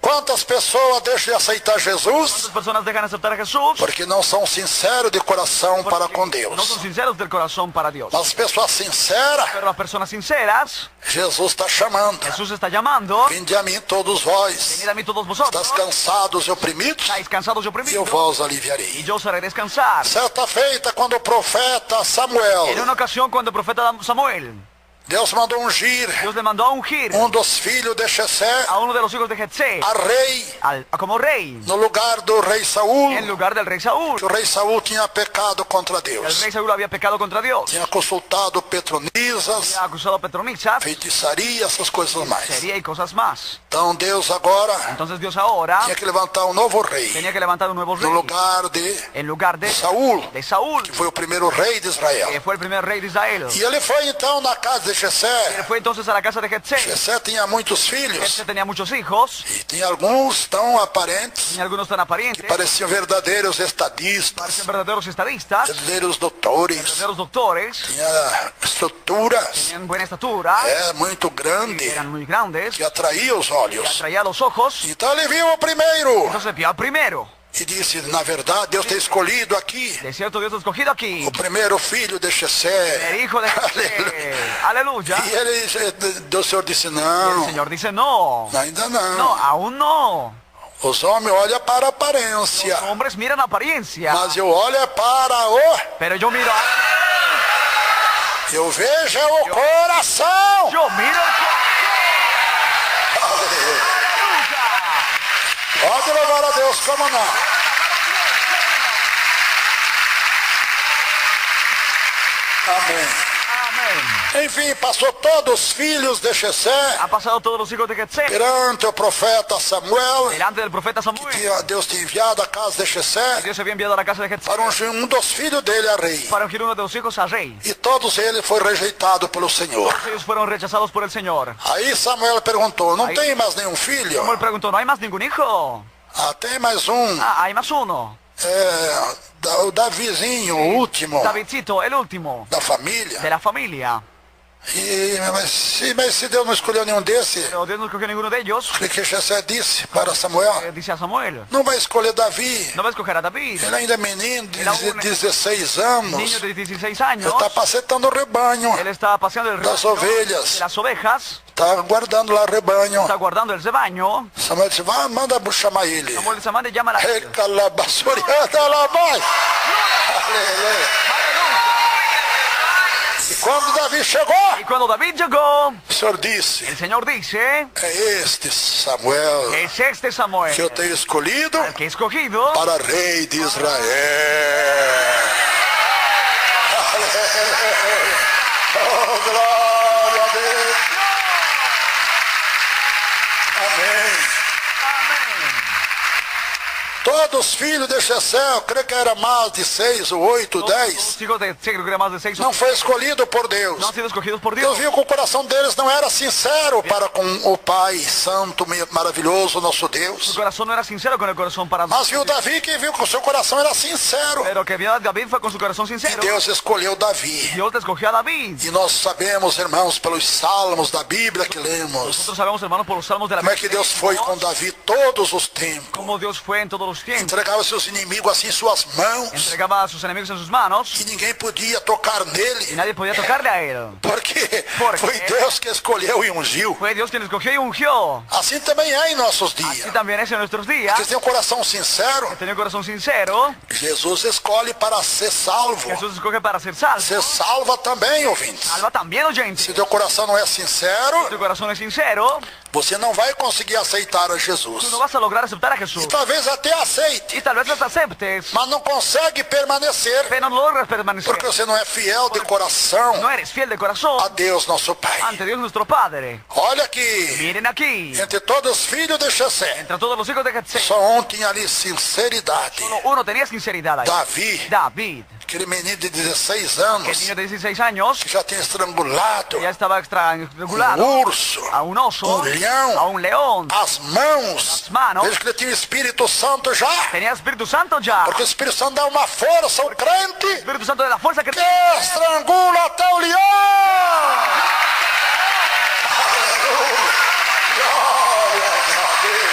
Quantas pessoas deixam de aceitar Jesus Muchas personas dejan de aceptar a Jesús porque não são sinceros de coração para com no son Deus. sinceros del corazón para Dios. Mas as pessoas sinceras, Pero las personas sinceras, Jesus está chamando. Jesús está llamando. Vinde a mim todos vós. Venid a mí todos vosotros, Estás cansados e oprimidos? estáis cansados y E eu oprimidos, vos y aliviarei. yo os haré descansar. Certa feita, quando o profeta En Samuel una ocasión, cuando el profeta Samuel Deus mandou ungir Dios le mandó a ungir dos filhos de Jessé a uno de los hijos de Jetsé a rei como rey no lugar do rei Saul. en lugar del rey Saúl. O rei Saul tinha pecado contra El Deus. rey Saúl había pecado contra Dios. Tinha consultado Petronisas, Había acusado a Petronisas, feitiçaria, essas coisas mais. sería y cosas más. Então Deus agora Entonces Dios ahora tinha que levantar um novo rei tenía que levantar un nuevo no rey lugar de en lugar de Saul, Saúl, que foi o primeiro rei de Israel. que fue el primer rey de Israel. E ele foi então na casa de Jessé. Él fue entonces a la casa de Jetsé. Jessé tinha muitos filhos Jetsé tenía muchos hijos, e tinha alguns tão aparentes y algunos tan aparentes, pareciam verdadeiros estadistas, parecen verdaderos estadistas, verdadeiros doutores. verdaderos doctores, Tinha estruturas tenían buena estatura, muito grande eran muy grandes, que atraía os que olhos. atraía los ojos. Então ele viu o primeiro Entonces vio al primero. e disse: na verdade, Deus tem escolhido aqui De cierto, Dios ha escogido aquí o primeiro filho de Jessé. el hijo de Jetsé. Aleluya. E o Senhor disse: El não, Señor dice no, ainda no, não. aún no. Os homens olham para a aparência, Los hombres miran apariencia, mas eu olho para o... pero yo miro Eu vejo o coração. yo miro el corazón. Pode louvar a Deus, como não? Amém. Amén. Enfim, passou todos os filhos de Jessé Han pasado todos los hijos de Jetsé perante o profeta Samuel, delante del profeta Samuel. que Deus tinha enviado à casa de Jessé Dios había enviado a la casa de Jetsé para ungir dos filhos dele a rei. para ungir uno de los hijos a rey. E todos eles foram rejeitados pelo Senhor. Ellos fueron rechazados por el Señor. Aí Samuel perguntou: não Aí- tem mais nenhum filho? Samuel preguntó, ¿no hay más ningún hijo? Ah, tem mais um. Ah, hay más uno. O Davizinho, o último Davidcito, el último da família. de la familia. Mas se Deus não escolheu nenhum desse, Pero Dios no escogió ninguno de ellos. o que Jessé disse para Samuel: Dice a Samuel, não vai escolher Davi. no va a escoger a David, Ele ainda é menino, de Ele é um 16 niño anos. de 16 años. Ele está apacentando o rebanho, Él está paseando el das rebaño ovelhas. de las ovejas, Está guardando lá o rebanho. está guardando el rebaño. Samuel disse: vai, manda chamar ele. Samuel dice, mande, llama a la... Recalabassoriada lá vai. Aleluia. E quando Davi chegou, Y cuando David llegó, o Senhor disse: el Señor dice, é este Samuel es este Samuel, que eu tenho escolhido el que he escogido para rei de Israel. Oh, glória a Deus. Amém. Todos os filhos de Jessé, eu creio que era mais de 6 ou 8, 10, Los hijos de Jetsé, creo que eran más de 6 não foi escolhido por no Deus. han sido escogidos por Deus Dios. viu que o coração deles não era sincero para com o Pai Santo, maravilhoso, nosso Su Deus. corazón no era sincero con el corazón para Mas viu Davi que viu que o seu coração era sincero. Pero que vio a David fue con su corazón E sincero. Deus escolheu Davi. Dios escogió a David. E nós sabemos, irmãos, pelos salmos da Bíblia que lemos, Nosotros sabemos, hermanos, por los salmos de la como é que Biblia, Deus foi com Davi todos os tempos. cómo Dios fue en todos los tiempos. Entregava seus inimigos assim em suas mãos. Entregaba a sus enemigos en sus manos E ninguém podia tocar y nele. nadie podía tocarle a él. Porque Por foi quê? Deus que escolheu e ungiu. Fue Dios quien escogió y ungió. Assim também é em nossos Así dias. también es en nuestros días. Que tem um coração sincero, Que tenía un corazón sincero, Jesus escolhe para ser salvo. Jesús escoge para ser salvo. Ser salva também, ouvintes. Salva también, oyente. Se teu coração não é sincero, Tu corazón es sincero, você não vai conseguir aceitar a tú Jesus. no vas a lograr aceptar a Jesús. E talvez até aceite, Y tal vez las aceptes, mas não consegue permanecer, pero no logras permanecer. porque você não é fiel de coração No eres fiel de a corazón Deus nosso Pai. ante Dios nuestro Padre. Olha aqui, Miren aquí, entre todos os filhos de Jessé, entre todos los hijos de Jetsé, só um tinha ali sinceridade. solo uno tenía sinceridad ahí. Davi, David, aquele menino de 16 que el anos, niño de 16 años que já tinha estrangulado ya estaba estrangulado um urso, a un oso, um leão, a un león. as mãos. Manos. Veja que ele tinha o Espírito Santo já. Tenía Espíritu Santo ya. Porque o Espírito Santo dá uma força ao crente Espíritu Santo de la fuerza que que estrangula até o leão. Glória a Deus.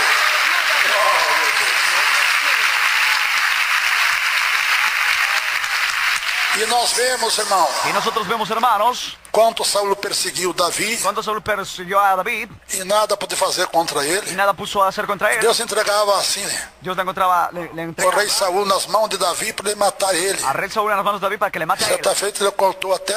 E nós vemos, irmão, Y nosotros vemos, hermanos, Enquanto Saul perseguiu Davi Cuando Saúl persiguió a David e nada pôde fazer contra y ele, nada puso a hacer contra él, Deus entregava assim Dios le encontraba, le o rei entregaba Saul nas mãos de Davi para ele matar ele. al rey Saúl en las manos de David para que le mate a él. Certa feita ele cortou até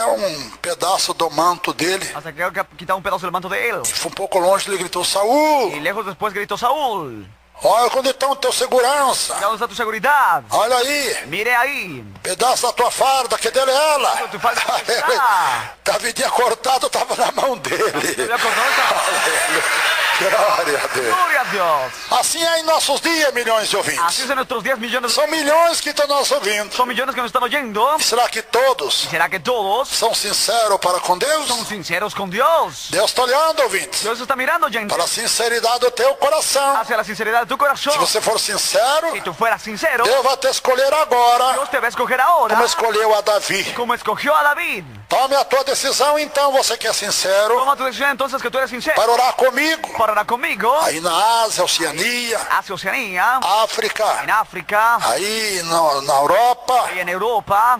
pedaço do manto dele. Hasta que quitaba un pedazo del manto de él. Foi um pouco longe, ele gritou: Saul, Y lejos después gritó Saúl, olha onde está o teu segurança. ¿dónde está tu seguridad? Olha aí, Mire ahí. pedaço da tua farda, que dele é ela. Tu falda está. Davi tinha cortado, estava na mão dele. Le acordó esta- Glória a Deus. Gloria a Dios. Assim é em nossos dias, milhões de ouvintes. Así es en nuestros 10 millones. São milhões que estão nos ouvindo. Son millones que nos están oyendo. Será que todos ¿Será que todos são sinceros para com Deus? son sinceros con Dios? Deus está olhando, ouvintes, Dios está mirando, gente, para a sinceridade do teu coração. hacia la sinceridad de tu corazón. Se você for sincero, Si tú fueras sincero, Deus vai te escolher agora, Dios te va a escoger ahora como escolheu a Davi. como escogió a David. Tome a tua decisão, então, você que é sincero, Toma tu decisión entonces que tú eres sincero para orar comigo. para orar conmigo Aí na Ásia, Oceania, hacia Oceanía, África, en África, aí na Europa, y en Europa,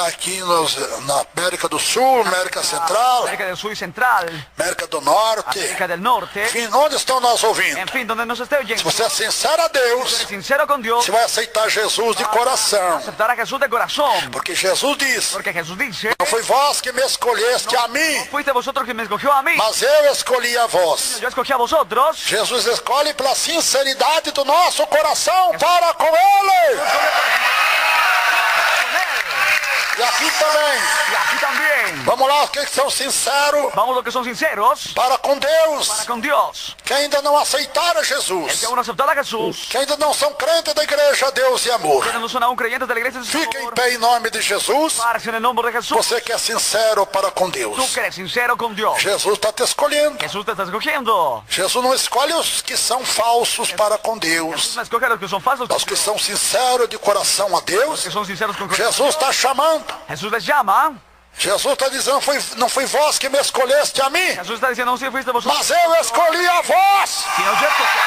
aqui na América do Sul, América Central, América del Sur y Central, América do Norte. América del Norte, Enfim, onde estão nos ouvindo? en fin, donde nos esté Se oyendo. você é sincero a Deus, Eres sincero con Dios, você vai aceitar Jesus de coração. aceptar a Jesús de corazón, Porque Jesus diz: porque Jesús dice: não foi vós que me escolheste a mim, fuiste vosotros que me escogió a mí, mas eu escolhi a vós. yo escogí a vosotros. Jesus escolhe pela sinceridade do nosso coração para com Ele. E aqui também. Y aquí también. Vamos lá, os que são sinceros Vamos los que son sinceros para com Deus, para con Dios. que ainda não aceitaram El Jesus, que aún no aceptar a Jesús, que ainda não são crentes da igreja Deus e Amor. que no son aún creyentes de la iglesia de su Fica em amor, pé em nome de Jesus, párese en el nombre de Jesús. você que é sincero para com Tú Deus. que eres sincero con Dios. Jesus está te escolhendo. Jesús te está escogiendo. Jesus não escolhe os que são falsos para com Deus, Jesús no escoge a los que son falsos, os que são sinceros de coração a que Deus. son sinceros con Jesús. Jesus está chamando. Jesús les llama. Jesus está dizendo: não foi vós que me escolheste a mim, Jesús está diciendo: no, si fuiste vosotros, mas eu escolhi a vós. sino yo escogí.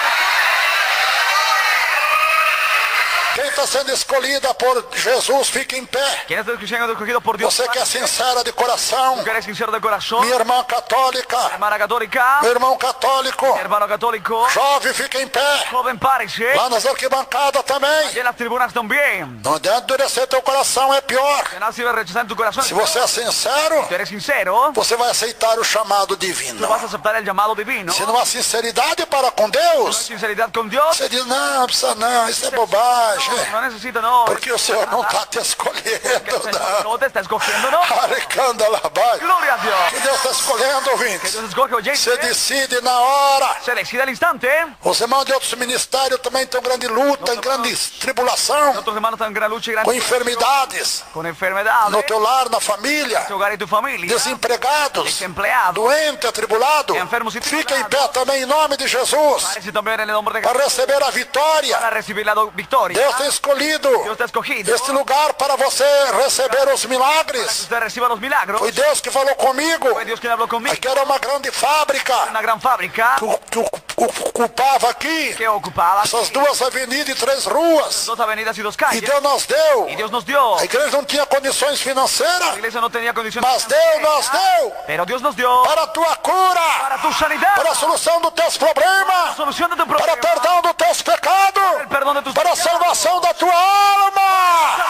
Quem está sendo escolhida por Jesus, fica em pé. ¿Quién está siendo escogido por Dios? Você que é sincera de coração, Tú que eres sincero de corazón, minha irmã católica, hermana católica, meu irmão católico, hermano católico, jovem, fica em pé. joven, párese. Lá nas arquibancadas também. Y en las tribunas también. Não adianta endurecer teu coração, é pior. Que nada sirve rechazar en tu corazón. Se você é sincero, Tú eres sincero, você vai aceitar o chamado tú divino. vas a aceptar el llamado divino. Se não há sinceridade para com No hay Deus, sinceridad con Dios, você diz: não precisa não, isso é bobagem. no necesita, no. Porque o Senhor não está te escolhendo, não. No te está escogiendo, no. Arrecanda lá abaixo. Gloria a Dios. Que Deus está escolhendo, ouvintes. Dios escoge oyente. Você decide na hora. Se decide al instante. Os irmãos de outros ministérios também estão em grande luta, em grande tribulação, Otros hermanos están en gran lucha y gran com enfermidades, con enfermedades. no teu lar, na família, Tu hogar y tu familia. desempregados, Desempleados. doente, atribulado. Enfermos e Fica em pé também em nome de Jesus, Parece también en el nombre de Jesús para receber a vitória. para recibir la victoria. Deus tem escolhido Dios te ha escogido. este lugar para você receber os milagres. Usted reciba los milagros. Foi Deus que falou comigo. Fue Dios quien habló conmigo. Aqui era uma grande fábrica Una gran fábrica que ocupava aqui que ocupaba essas duas avenidas e 3 ruas. dos avenidas y dos E calles. Deus nos deu. Y Dios nos dio. A igreja não tinha condições La financeiras, iglesia no tenía condiciones. mas Deus nos deu Pero Dios nos dio para a tua cura, para tu sanidad, para a solução dos teus la problemas, solución de tu para problema, perdão dos teus pecados, el perdón de tus para a pecados. salvação da tua alma.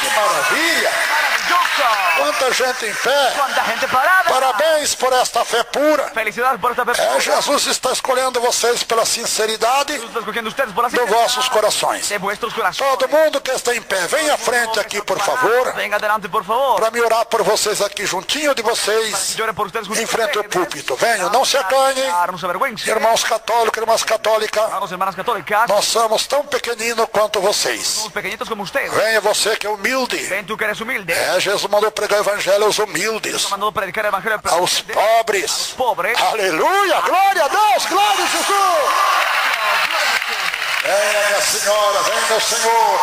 Que maravilha! Maravilloso. Quanta gente em pé. Cuánta gente parada. Parabéns por esta fé pura. Felicidades por esta persona. Jesus está escolhendo vocês pela sinceridade Dios está escogiendo ustedes por la de sinceridad vossos corações. de vuestros corazones. Todo mundo que está em pé, venha à frente aqui, por favor, Venga adelante, por favor. para me orar por vocês aqui, juntinho de vocês, Llore por ustedes junto em a frente ao ustedes. púlpito. Venham, não se acanhem. No se avergüencen. Irmãos católicos, irmãs católicas, Hermanos, hermanas católicas. nós somos tão pequeninos quanto vocês. Somos pequeñitos como ustedes. Venha você que é humilde. Ven tú que eres humilde. Jesus mandou pregar o evangelho aos humildes, Mandó predicar el evangelio al aos pobres. pobres. Aleluia, glória a Deus, glória a Jesus. Venha, minha senhora, venha, meu Senhor.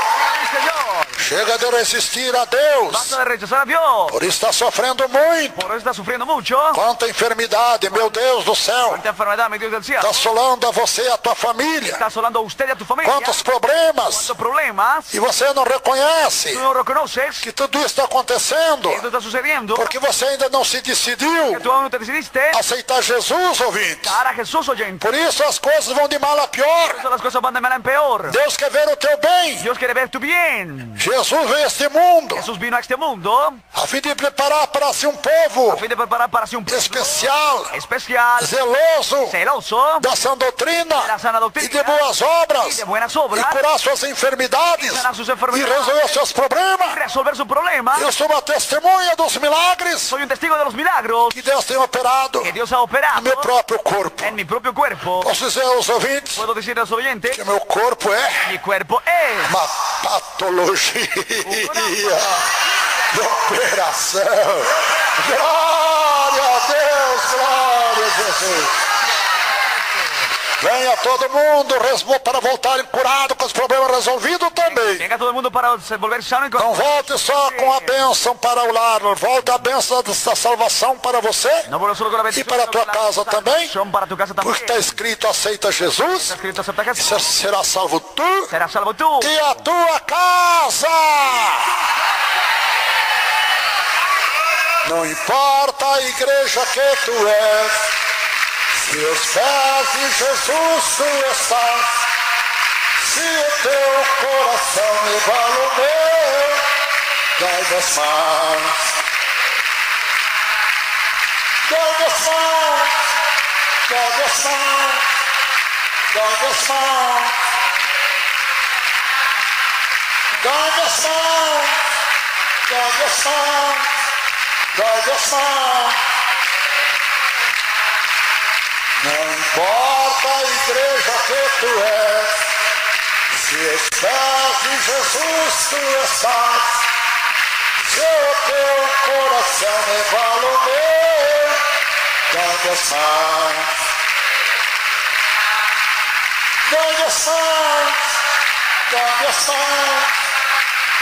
Señor. Chega de resistir a Deus. Basta de rechazar a Dios. Por isso está sofrendo muito. Por eso está sufriendo mucho. Quanta enfermidade, meu Deus do céu. Esta enfermedad, mi Dios del cielo. Está assolando a você e a tua família. Está asolando a usted y a tu familia. Quantos problemas. ¿Cuántos problemas? E você não reconhece Tú no reconoces que tudo isso está acontecendo. que esto está sucediendo. Porque você ainda não se decidiu Que tú aún no te decidiste a aceitar Jesus, ouvinte. dar a Jesús oyente. Por isso as coisas vão de mal a Por pior. eso las cosas van de mal en peor. Deus quer ver o teu bem. Dios quiere ver tu bien. Jesus veio a este mundo Jesús vino a este mundo a fim de preparar para si um povo a fin de preparar para sí un pueblo especial, especial, zeloso celoso da sã doutrina de la sana e doctrina de boas y obras, de buenas e obras, curar suas enfermidades sanar sus e enfermedades, resolver seus problemas. resolver su problema. Eu sou uma testemunha dos milagres Soy un testigo de los milagros que Deus tem operado que Dios ha no operado meu próprio corpo. en mi propio cuerpo. Posso dizer aos ouvintes Puedo decir a los oyentes, que meu corpo é mi cuerpo es uma patologia de operação. Glória a Deus, glória a Jesus. Venha todo mundo para voltarem curado com os problemas resolvidos também. Venga todo el mundo para volver sano y Não volte só com a bênção para o lar, volte a bênção dessa salvação para você no vuelvo solo con la e bendición, para a sino tua con la casa também, salvación para tu casa también. porque está escrito: aceita Jesus, Está escrito, acepta a Jesús, será salvo tu serás salvo tú e a tua casa. Não importa a igreja que tu és, se os pés de Jesus tu estás, se o teu coração igual o meu, dai as mãos, dai as mãos, dai as mãos, dai as mãos, dai as mãos, dai as mãos. Dai as mãos. Não importa a igreja que tu és, se os pés de Jesus tu estás, se o teu coração é igual ao meu, dai as mãos. Dai as mãos, dai as mãos,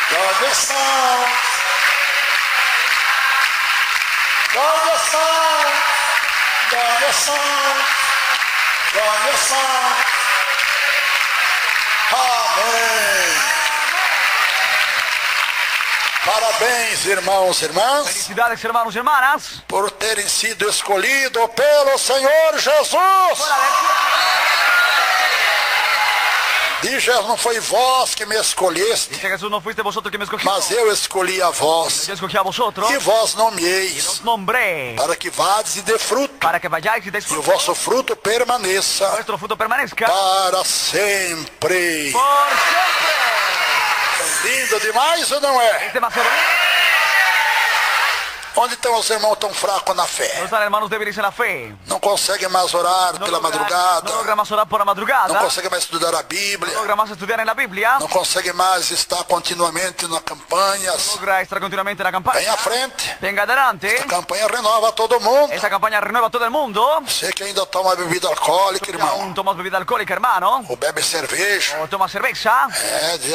dai as mãos. Dai as mãos, dai as mãos, dai as mãos. Amém. Parabéns, irmãos e irmãs, Felicidades, hermanos y hermanas, por terem sido escolhidos pelo Senhor Jesus. Diz, não foi vós que me escolheste, dice Jesús, no fuiste vosotros que me escogió, mas eu escolhi a vós, yo escogí a vosotros, e vós nomeeis, os nombré para que vades e dê fruto, para que vayáis y deis e o fruto, vosso fruto permaneça vuestro fruto permanezca para sempre. por siempre. Lindo demais ou não é? Es demasiado bonito. Onde estão os irmãos tão fracos na No fé? están hermanos débiles en la fe. Não conseguem mais orar pela madrugada, no logra más orar por la não madrugada, conseguem mais estudar a Bíblia, no logra más estudiar en la Biblia, não conseguem mais estar continuamente nas campanhas. logra estar continuamente en la campaña. Vem à frente, Venga adelante. a campanha renova todo mundo. Esa campaña renueva a todo el mundo. Você que ainda toma bebida alcoólica, irmão, Aún tomas bebida alcohólica, hermano, ou bebe cerveja, o tomas cerveza,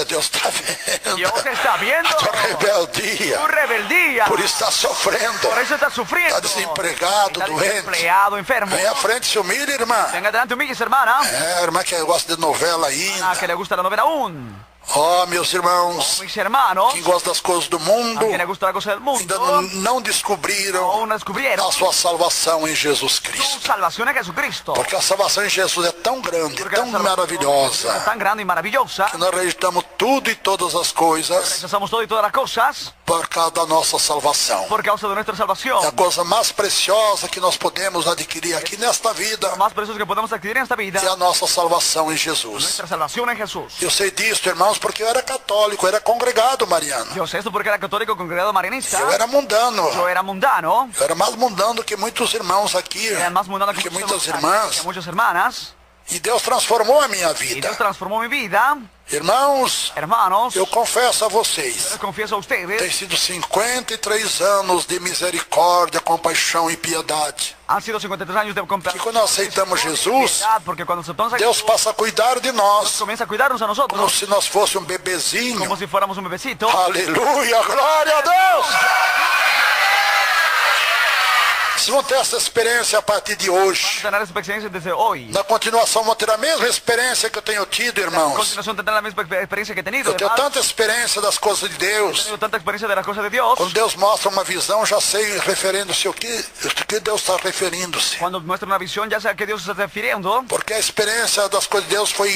Deus está vendo Dios está viendo a tua rebeldia, tu rebeldía. por isso está sofrendo, Por eso estás sufriendo. está desempregado, Estás doente. desempleado, enfermo. Vem à frente, se humilha, irmã. Venga adelante, humilles, hermana. Irmã que gosta de novela Ah, ainda. que le gusta la novela aún. Ó, meus irmãos, Mis hermanos, quem gosta das coisas do a mundo, quien le gusta la cosa del ainda mundo, não descobriram aún no descubrieron a sua salvação em Jesus su Cristo. salvación en Jesucristo. Porque a salvação em Jesus é tão grande, Porque tão la salvación maravilhosa, es tan grande y maravillosa, que nós rejeitamos tudo e todas as coisas rechazamos todo y todas las cosas por causa da nossa salvação. por causa de nuestra salvación. É a coisa mais preciosa que nós podemos adquirir aqui nesta vida, Lo más precioso que podemos adquirir en esta vida, é a nossa salvação em Jesus. nuestra salvación en Jesús. Eu sei disso, irmãos, porque eu era católico, eu era congregado mariano. Yo sé esto porque era católico congregado marianista. Eu era mundano. Yo era mundano. Eu era mais mundano que muitos irmãos aqui, Era más mundano que que muitas que irmãs. muchas hermanas. E Deus transformou a minha Y vida. Dios transformó mi vida. Irmãos, Hermanos, eu confesso a les vocês, confieso a tem ustedes, sido 53 anos de misericórdia, compaixão e piedade. han sido 53 años de E compasión. quando aceitamos Jesus, Porque cuando aceptamos a Deus Jesús, passa a cuidar de Dios nós, comienza a cuidarnos a como nosotros, se nós fôssemos um bebezinho. como si fuéramos un bebecito. Aleluia, glória a Deus! Vocês vão ter essa experiência a partir de hoje. Tener esa experiencia desde hoy. Na continuação, vão ter a mesma experiência que eu tenho tido, A irmãos. continuación tendrán la misma experiencia que he tenido. Eu tenho Además, tanta experiência das coisas de he Deus. tenido tanta experiencia de las cosas de Dios. Quando Deus mostra uma visão, já sei referindo-se o que Deus está referindo-se. Cuando muestra una visión, ya sé a qué Dios se está refiriendo. Porque a experiência das coisas de Deus foi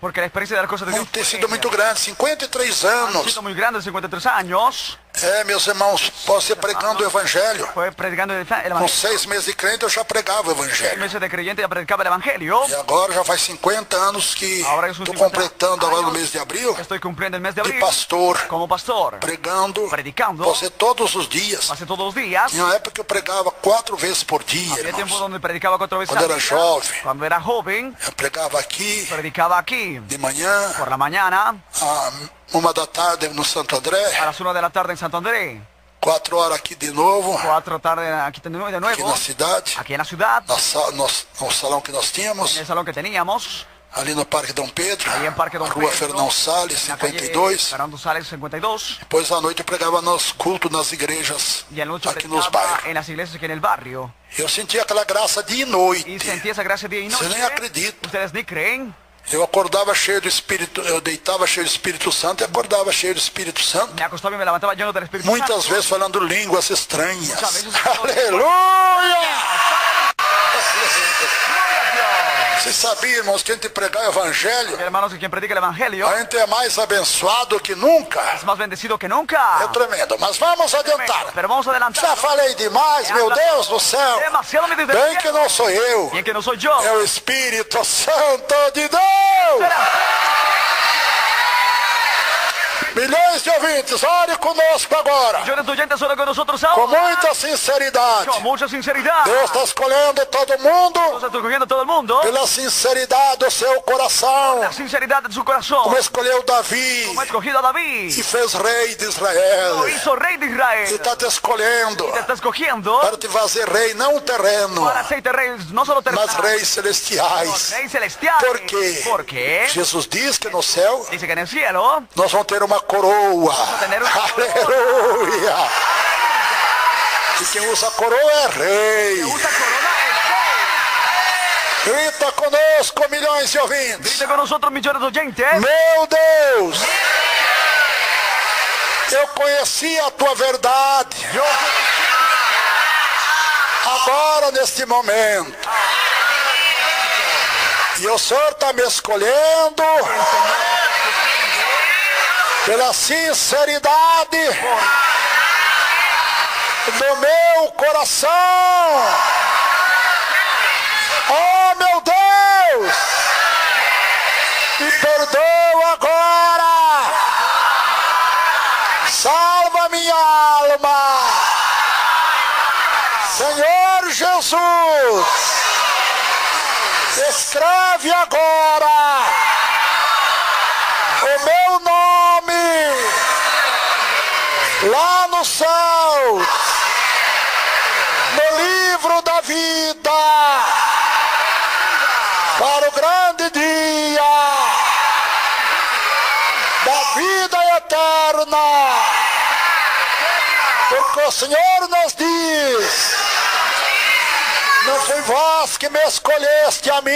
Porque la experiencia de las cosas de Dios tem sido muito grande, 53 han anos. sido muy grande, 53 años. Meus irmãos, posso ser pregando o Evangelho. Fue predicando el Com Evangelio. 6 meses de crente, eu já pregava o 6 Evangelho. meses de creyente ya predicaba el Evangelio. E agora já faz 50 anos que estou completando agora no mês de abril, Estoy cumpliendo el mes de de abril pastor, como pastor. pregando Predicando. você todos os dias. Pasé todos los días. Em uma época que eu pregava 4 vezes por dia, Había tiempo irmãos. donde predicaba 4 veces Cuando al era día. joven. Cuando era joven, Eu pregava aqui predicaba aquí de manhã, por la mañana, a 1 da tarde no Santo André, a las 1 de la tarde en Santo André, 4 horas aqui de novo, 4 de la tarde aquí de aqui nuevo, na cidade, aquí en la ciudad, no salão que nós tínhamos, en el salón que teníamos, ali no Parque Dom Pedro, ahí en Parque Don Rua Pedro, Fernão Salles, en la calle 52. Fernando Sales 52, Depois à noite eu pregava nos cultos nas igrejas, y anoche aqui nos predicaba bairros. en las iglesias aquí en el barrio, Eu sentia aquela graça dia e y noite. sentí esa gracia día y noche. Você nem acredita. Ustedes ni creen. Eu acordava cheio do Espírito, eu deitava cheio do Espírito Santo e acordava cheio do Espírito Santo. Me acostaba y me levantaba lleno del Espíritu Muitas Santo. vezes falando línguas estranhas. Muitas vezes- Aleluia! ¡Gloria a Dios! Vocês sabiam, irmãos, que a gente pregar o Evangelho, Hermanos, que quien predica el Evangelio a gente é mais abençoado que nunca. es más bendecido que É nunca. tremendo, mas vamos adiantar. Pero vamos a adelantar. Já falei demais, meu Deus do céu. Demasiado me dice. Bem que não sou eu, Bien que no soy yo. é o Espírito Santo de Deus. Milhões de ouvintes, ore conosco agora, Millones de oyentes solo con nosotros com ahora. muita sinceridade. Con mucha sinceridad. Deus está escolhendo todo Dios mundo está escogiendo a todo el mundo. pela sinceridade do seu coração, La sinceridad de su corazón. como escolheu Davi Como ha escogido a David. e fez rei de Israel. Lo hizo rey de Ele Israel. está te escolhendo Te está escogiendo para te fazer rei, não terreno, para hacerte rey, no solo mas terrenal, reis celestiais. rey celestial. Por quê? Porque Jesus diz que no céu dice que en el cielo nós vamos ter uma coroa. tener una Aleluia! E quem usa coroa é rei. usa corona es rey. Grita conosco, milhões de ouvintes. Dice con nosotros millones de oyentes. Meu Deus! Eu conheci a tua verdade. Agora, neste momento. E o Senhor está me escolhendo pela sinceridade do meu coração. Oh, meu Deus! Me perdoa agora! Salva minha alma! Senhor Jesus! Escreve agora o meu nome lá no céu, no livro da vida, para o grande dia da vida eterna, porque o Senhor nos diz: não foi vós que me escolheste a mim,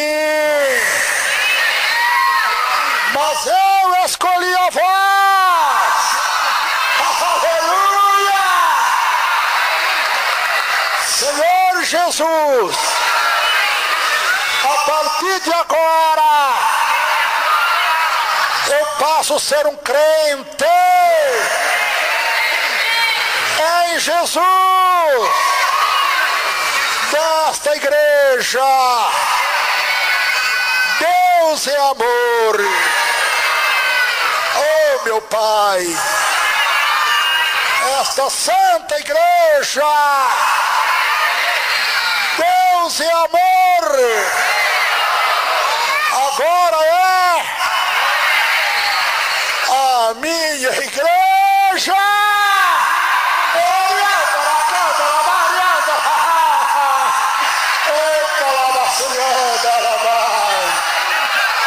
mas eu escolhi a vós. Aleluia! Senhor Jesus, a partir de agora, eu passo a ser um crente em Jesus, desta igreja. Deus é amor. Oh, meu Pai, esta santa igreja, Deus é amor. fora é a minha igreja.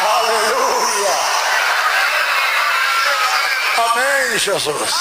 Aleluia. Amém, Jesus.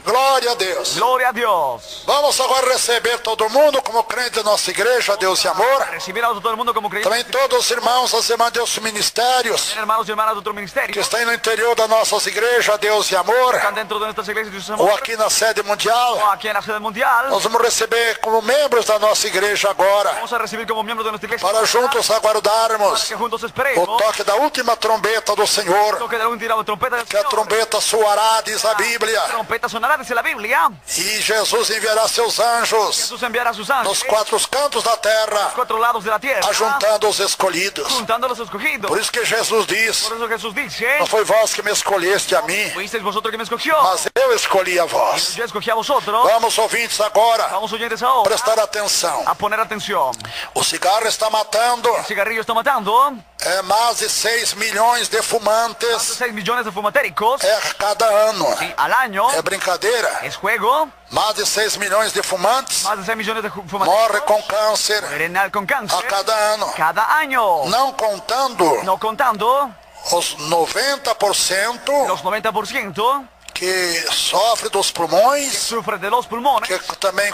Glória a Deus. Gloria a Dios. Vamos agora receber todo mundo como crente da nossa igreja, Deus e Amor. Recibir a todo el mundo como creyentes. Também todos os irmãos, as irmãs de outros ministérios Hermanos y hermanas de otro que ministerio. estão no interior das nossas igrejas, Deus e Amor, Están dentro de nuestras iglesias de Jesús ou amor. aqui na sede mundial. O aquí en la sede mundial. Nós vamos receber como membros da nossa igreja agora, Vamos a recibir como miembros de nuestra iglesia. para juntos aguardarmos Que juntos o esperemos. toque da última trombeta do Senhor, Toque de la última trompeta del que a Señor. trombeta soará, diz a Bíblia, Trompeta sonará, dice la Biblia. e Jesus enviará seus anjos Jesús enviará a sus nos ángeles. quatro cantos da terra, 4 lados de la tierra. ajuntando os escolhidos. Juntando los escogidos. Por isso que Jesus diz: Por eso Jesús dice. não foi vós que me escolheste a mim, Fuisteis vosotros que me escogió. mas eu escolhi a vós. Yo escogí a vosotros. Vamos, ouvintes, agora Vamos oyentes ahora prestar atenção. a poner atención. O cigarro está matando El cigarrillo está matando mais de 6 milhões de fumantes 6 millones de fumatéricos cada ano. y al año. É brincadeira? Es juego. Mais de 6 milhões de fumantes Más de 6 millones de morrem fumatéricos com câncer mueren con a cáncer cada ano. cada año. Não contando No contando os 90% los 90% que sofrem dos pulmões, sufren de los pulmones que também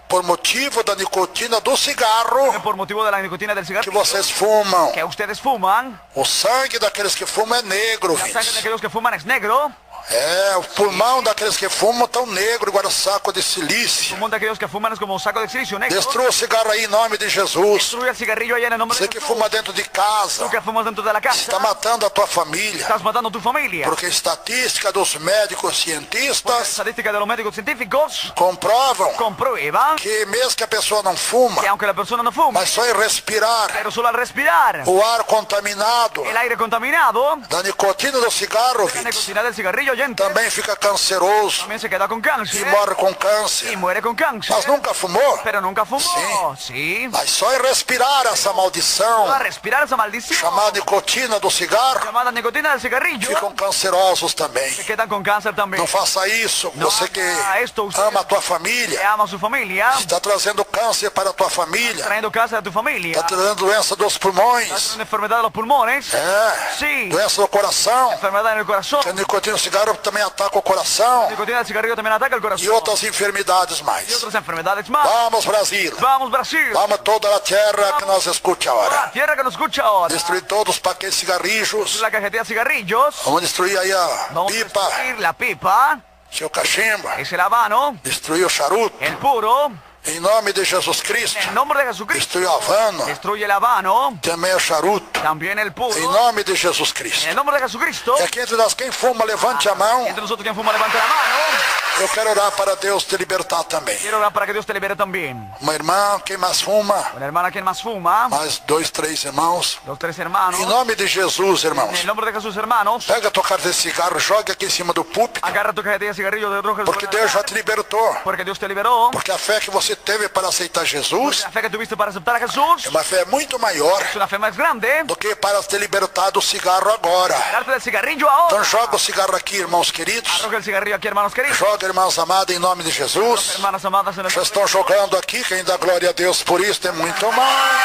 por motivo da nicotina do cigarro por motivo de la nicotina del que cigarrillo vocês fumam. que ustedes fuman. O sangue daqueles que fumam é negro, La sangre de gente. aquellos que fuman es negro. É, o pulmão daqueles que fumam tão negro, igual saco de El silício. pulmón de aquellos que fuman es como un saco de silicio negro. Destrua o cigarro aí em nome de Jesus. Destruye el cigarrillo allá en el nombre Você de que Jesús. fuma dentro de casa, Tú que fumas dentro de la está casa, matando a tua família. estás matando a tu familia. Porque a estatística dos médicos La cientistas estadística de los médicos científicos comprovam comprueba que mesmo que a pessoa não fuma, que aunque la persona no fuma, mas só em respirar pero solo al respirar o ar contaminado el aire contaminado, da nicotina do cigarro, la ouvintes, nicotina del cigarrillo oyente, também fica canceroso también se queda con e cáncer morre com y câncer. muere con cáncer. Mas nunca fumou? Pero nunca fumó. Sí. Mas só em respirar essa maldição A respirar esa maldición chamada nicotina do cigarro, llamada nicotina del cigarrillo, ficam cancerosos também. se quedan con cáncer también. Não faça isso. Você que haga esto, usted ama a tua que família, ama a su familia, está trazendo câncer para a tua família, trayendo cáncer a tu familia, está trazendo doença dos pulmões, una enfermedad de los pulmones, sí, doença do coração, enfermedad en el corazón, que a nicotina do cigarro também ataca o coração la nicotina del cigarrillo también ataca el corazón e outras enfermidades y mais. otras enfermedades más. Vamos, Brasil. Vamos Brasil, Vamos toda a terra que nos escute la agora. tierra que nos escucha ahora, Destruir todos os paquetes de cigarrillos. la cajetilla de cigarrillos, Vamos destruir aí a vamos a pipa, destruir la pipa, seu cachimbo. es el habano, Destruir o charuto. el puro, Em nome de Jesus Cristo. en el nombre de Jesucristo, Destruir o havano. destruye el habano, Também o charuto. también el puro, Em nome de Jesus en Cristo. el nombre de Jesucristo. E aqui entre nós, quem fuma, levante a mão. Entre nosotros quien fuma levanta la mano. Eu quero orar para Deus te libertar também. Quiero orar para que Dios te libere también. Uma irmã, quem mais fuma? Una hermana quien más fuma, Mais 2, 3 irmãos. los 3 hermanos. Em nome de Jesus, En irmãos. el nombre de Jesús, hermanos, Pega a tua carta de cigarro, joga aqui em cima do púlpito. agarra tu cajetilla de cigarrillo de rojo. Porque Deus já te libertou. Porque Dios te liberó. Porque a fé que você teve para aceitar Jesus La fe que tuviste para aceptar a Jesús é uma fé muito maior es una fe más grande. do que para te libertar do cigarro agora. Darte del cigarrillo ahora. Então joga o cigarro aqui, irmãos queridos. Arroja el cigarrillo aquí, hermanos queridos. Joga, irmãos amados, em nome de Jesus. Hermanas amadas en el Já estão jogando aqui, quem dá glória a Deus por isso tem muito mais.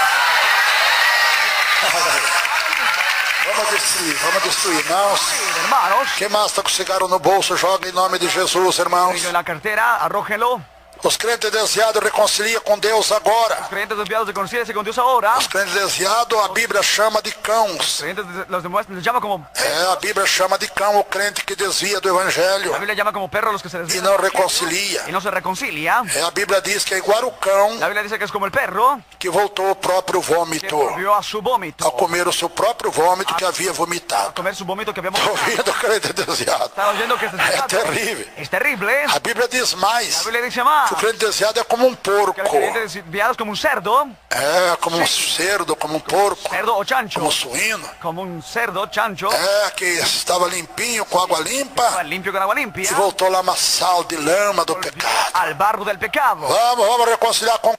Vamos destruir, irmãos. hermanos. Quem mais está com cigarro no bolso, joga em nome de Jesus, irmãos. Cigarrillo en la cartera, arrójenlo. Os crentes desviados reconciliam com Deus agora. Los creyentes desviados reconcíliense con Dios ahora. Os crentes desviados, a Bíblia chama de cãos. Los creyentes los demuestran, les llama como A Bíblia chama de cão o crente que desvia do Evangelho la Biblia llama como perros los que se e desvían não reconcilia. y no se reconcilia. A Bíblia diz que é igual o cão La Biblia dice que es como el perro que voltou ao próprio que vômito, volvió a su vómito, a comer o seu próprio vômito que havia a vomitado. comer su vómito que habíamos Estou ouvindo o crente desviado. Están oyendo que É terrível. es terrible. A Bíblia diz La mais. Biblia dice más O crente desviado é como um porco. que los creyentes desviados como un cerdo, É como um cerdo, como um porco, cerdo o chancho, como um suíno. como un cerdo, chancho, Que estava limpinho, com água limpa, limpio con agua limpia, e voltou lá amassado de lama do pecado. al barro del pecado. Vamos reconciliar com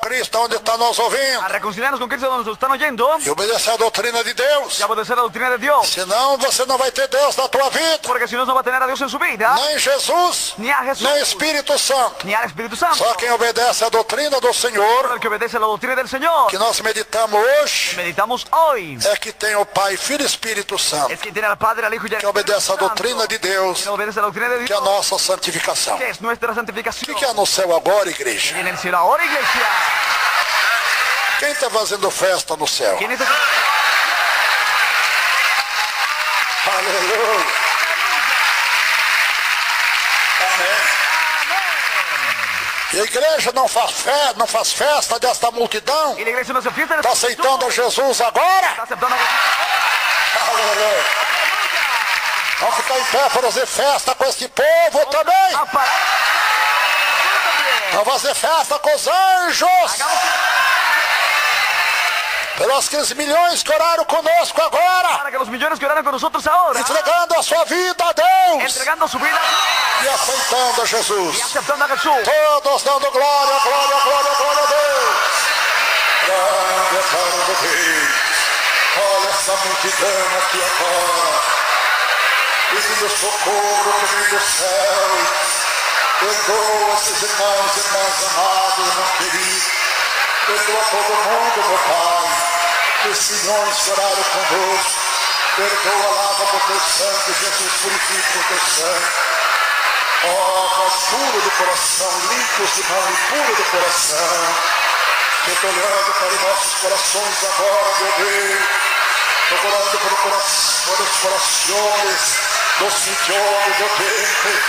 Cristo onde está nos ouvindo. a reconciliarnos con Cristo donde nos están oyendo E obedecer a doutrina de Deus. y a obedecer la doctrina de Dios. Senão você não vai ter Deus na tua vida. Porque si no, no va a tener a Dios en su vida, Nem Jesus, ni a Jesús, nem Espírito Santo. ni al Espíritu Santo. Só quem obedece a doutrina do Senhor, El que obedece la doctrina del Señor, que nós meditamos hoje, meditamos hoy, é que tem o Pai, Filho e Espírito Santo. es que tiene al Padre, al Hijo y al Que Espíritu obedece a Santo, doutrina de Deus, que obedece a la doctrina de que é a Dios, nossa santificação. que es nuestra O santificación. que é no céu agora, Y igreja? en el cielo ahora, iglesia, Quem está fazendo festa no céu? ¿quién es el Aleluia. Amém. E a igreja não faz festa desta multidão. Y la iglesia no se fiesta en Está aceitando a Jesus agora? Está aceptando a Jesús. Aleluia. Vamos ficar em pé para fazer festa com este povo também. A parar. Vamos fazer festa com os anjos. Pelos 15 milhões que oraram conosco agora. Para que los millones que oraron con nosotros ahora, Entregando a sua vida a Deus. entregando su vida E aceitando a y Jesus. aceptando a Jesús. Todos dando glória, glória, glória, glória a Deus. Grande eterno Rei. Olha essa multidão aqui agora. Pedindo socorro que vem do céu. Perdoa esses irmãos, irmãs amados, irmãos queridos. Perdoa todo mundo, meu Pai. Os milhões que oraram conosco. Perdoa, lava com teu sangue, Jesus, purifica com teu sangue. Ó, nós puro do coração, limpos de mão e puro do coração. Eu estou olhando para os nossos corações agora, meu Deus. Estou orando por os corações dos milhões, meu Deus.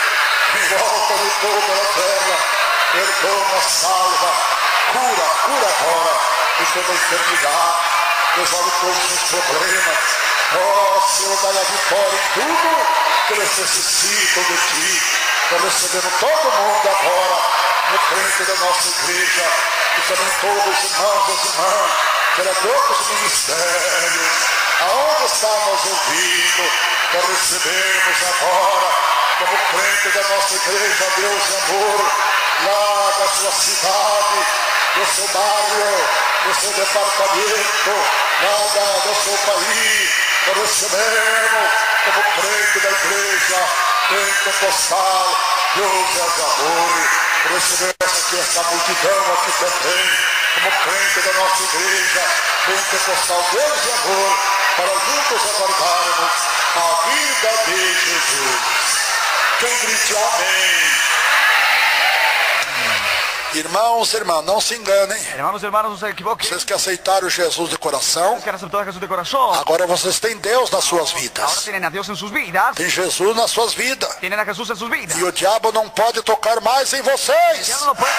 Em volta de toda a terra. Perdoa, salva, cura agora de toda enfermidade. Resolve todos os problemas. Ó, Senhor, dai a vitória em tudo que eles necessitam de Ti. Estou recebendo todo mundo agora no frente da nossa igreja e também todos os irmãos e irmãs, vereadores dos ministérios, aonde está nos ouvindo, nós recebemos agora como frente da nossa igreja, Deus e amor, lá da sua cidade, do seu bairro, do seu departamento, lá do seu país, nós recebemos como frente da igreja pentecostal, Deus e amor, recebemos aqui essa multidão aqui também, como crente da nossa igreja pentecostal, Deus e amor, para juntos aguardarmos a vida de Jesus. Quem grite amém? Irmãos e irmãs, não se enganem. Hermanos y hermanos, no se equivoquen. Vocês que aceitaram Jesus de coração, Que han aceptado a Jesús de corazón. agora vocês têm Deus nas suas Ahora vidas. tienen a Dios en sus vidas. Tem Jesus nas suas vidas. Tienen a Jesús en sus vidas. E o diabo não pode tocar mais em vocês. Ya no lo pueden.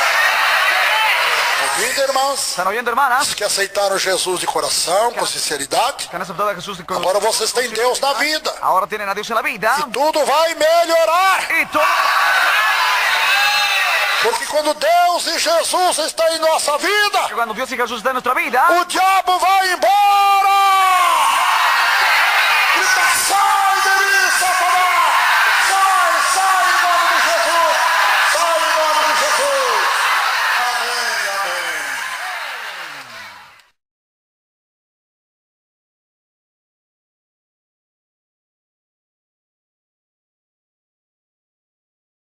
Ouvindo, irmãos? ¿Están oyendo, hermanas? Os que aceitaram Jesus de coração, com sinceridade, Que han aceptado a Jesús de corazón. agora vocês têm Deus na vida. Ahora tienen a Dios en la vida. E tudo vai melhorar. Y todo. Porque quando Deus e Jesus estão em nossa vida, Que cuando Dios y Jesús están en nuestra vida, o diabo vai embora.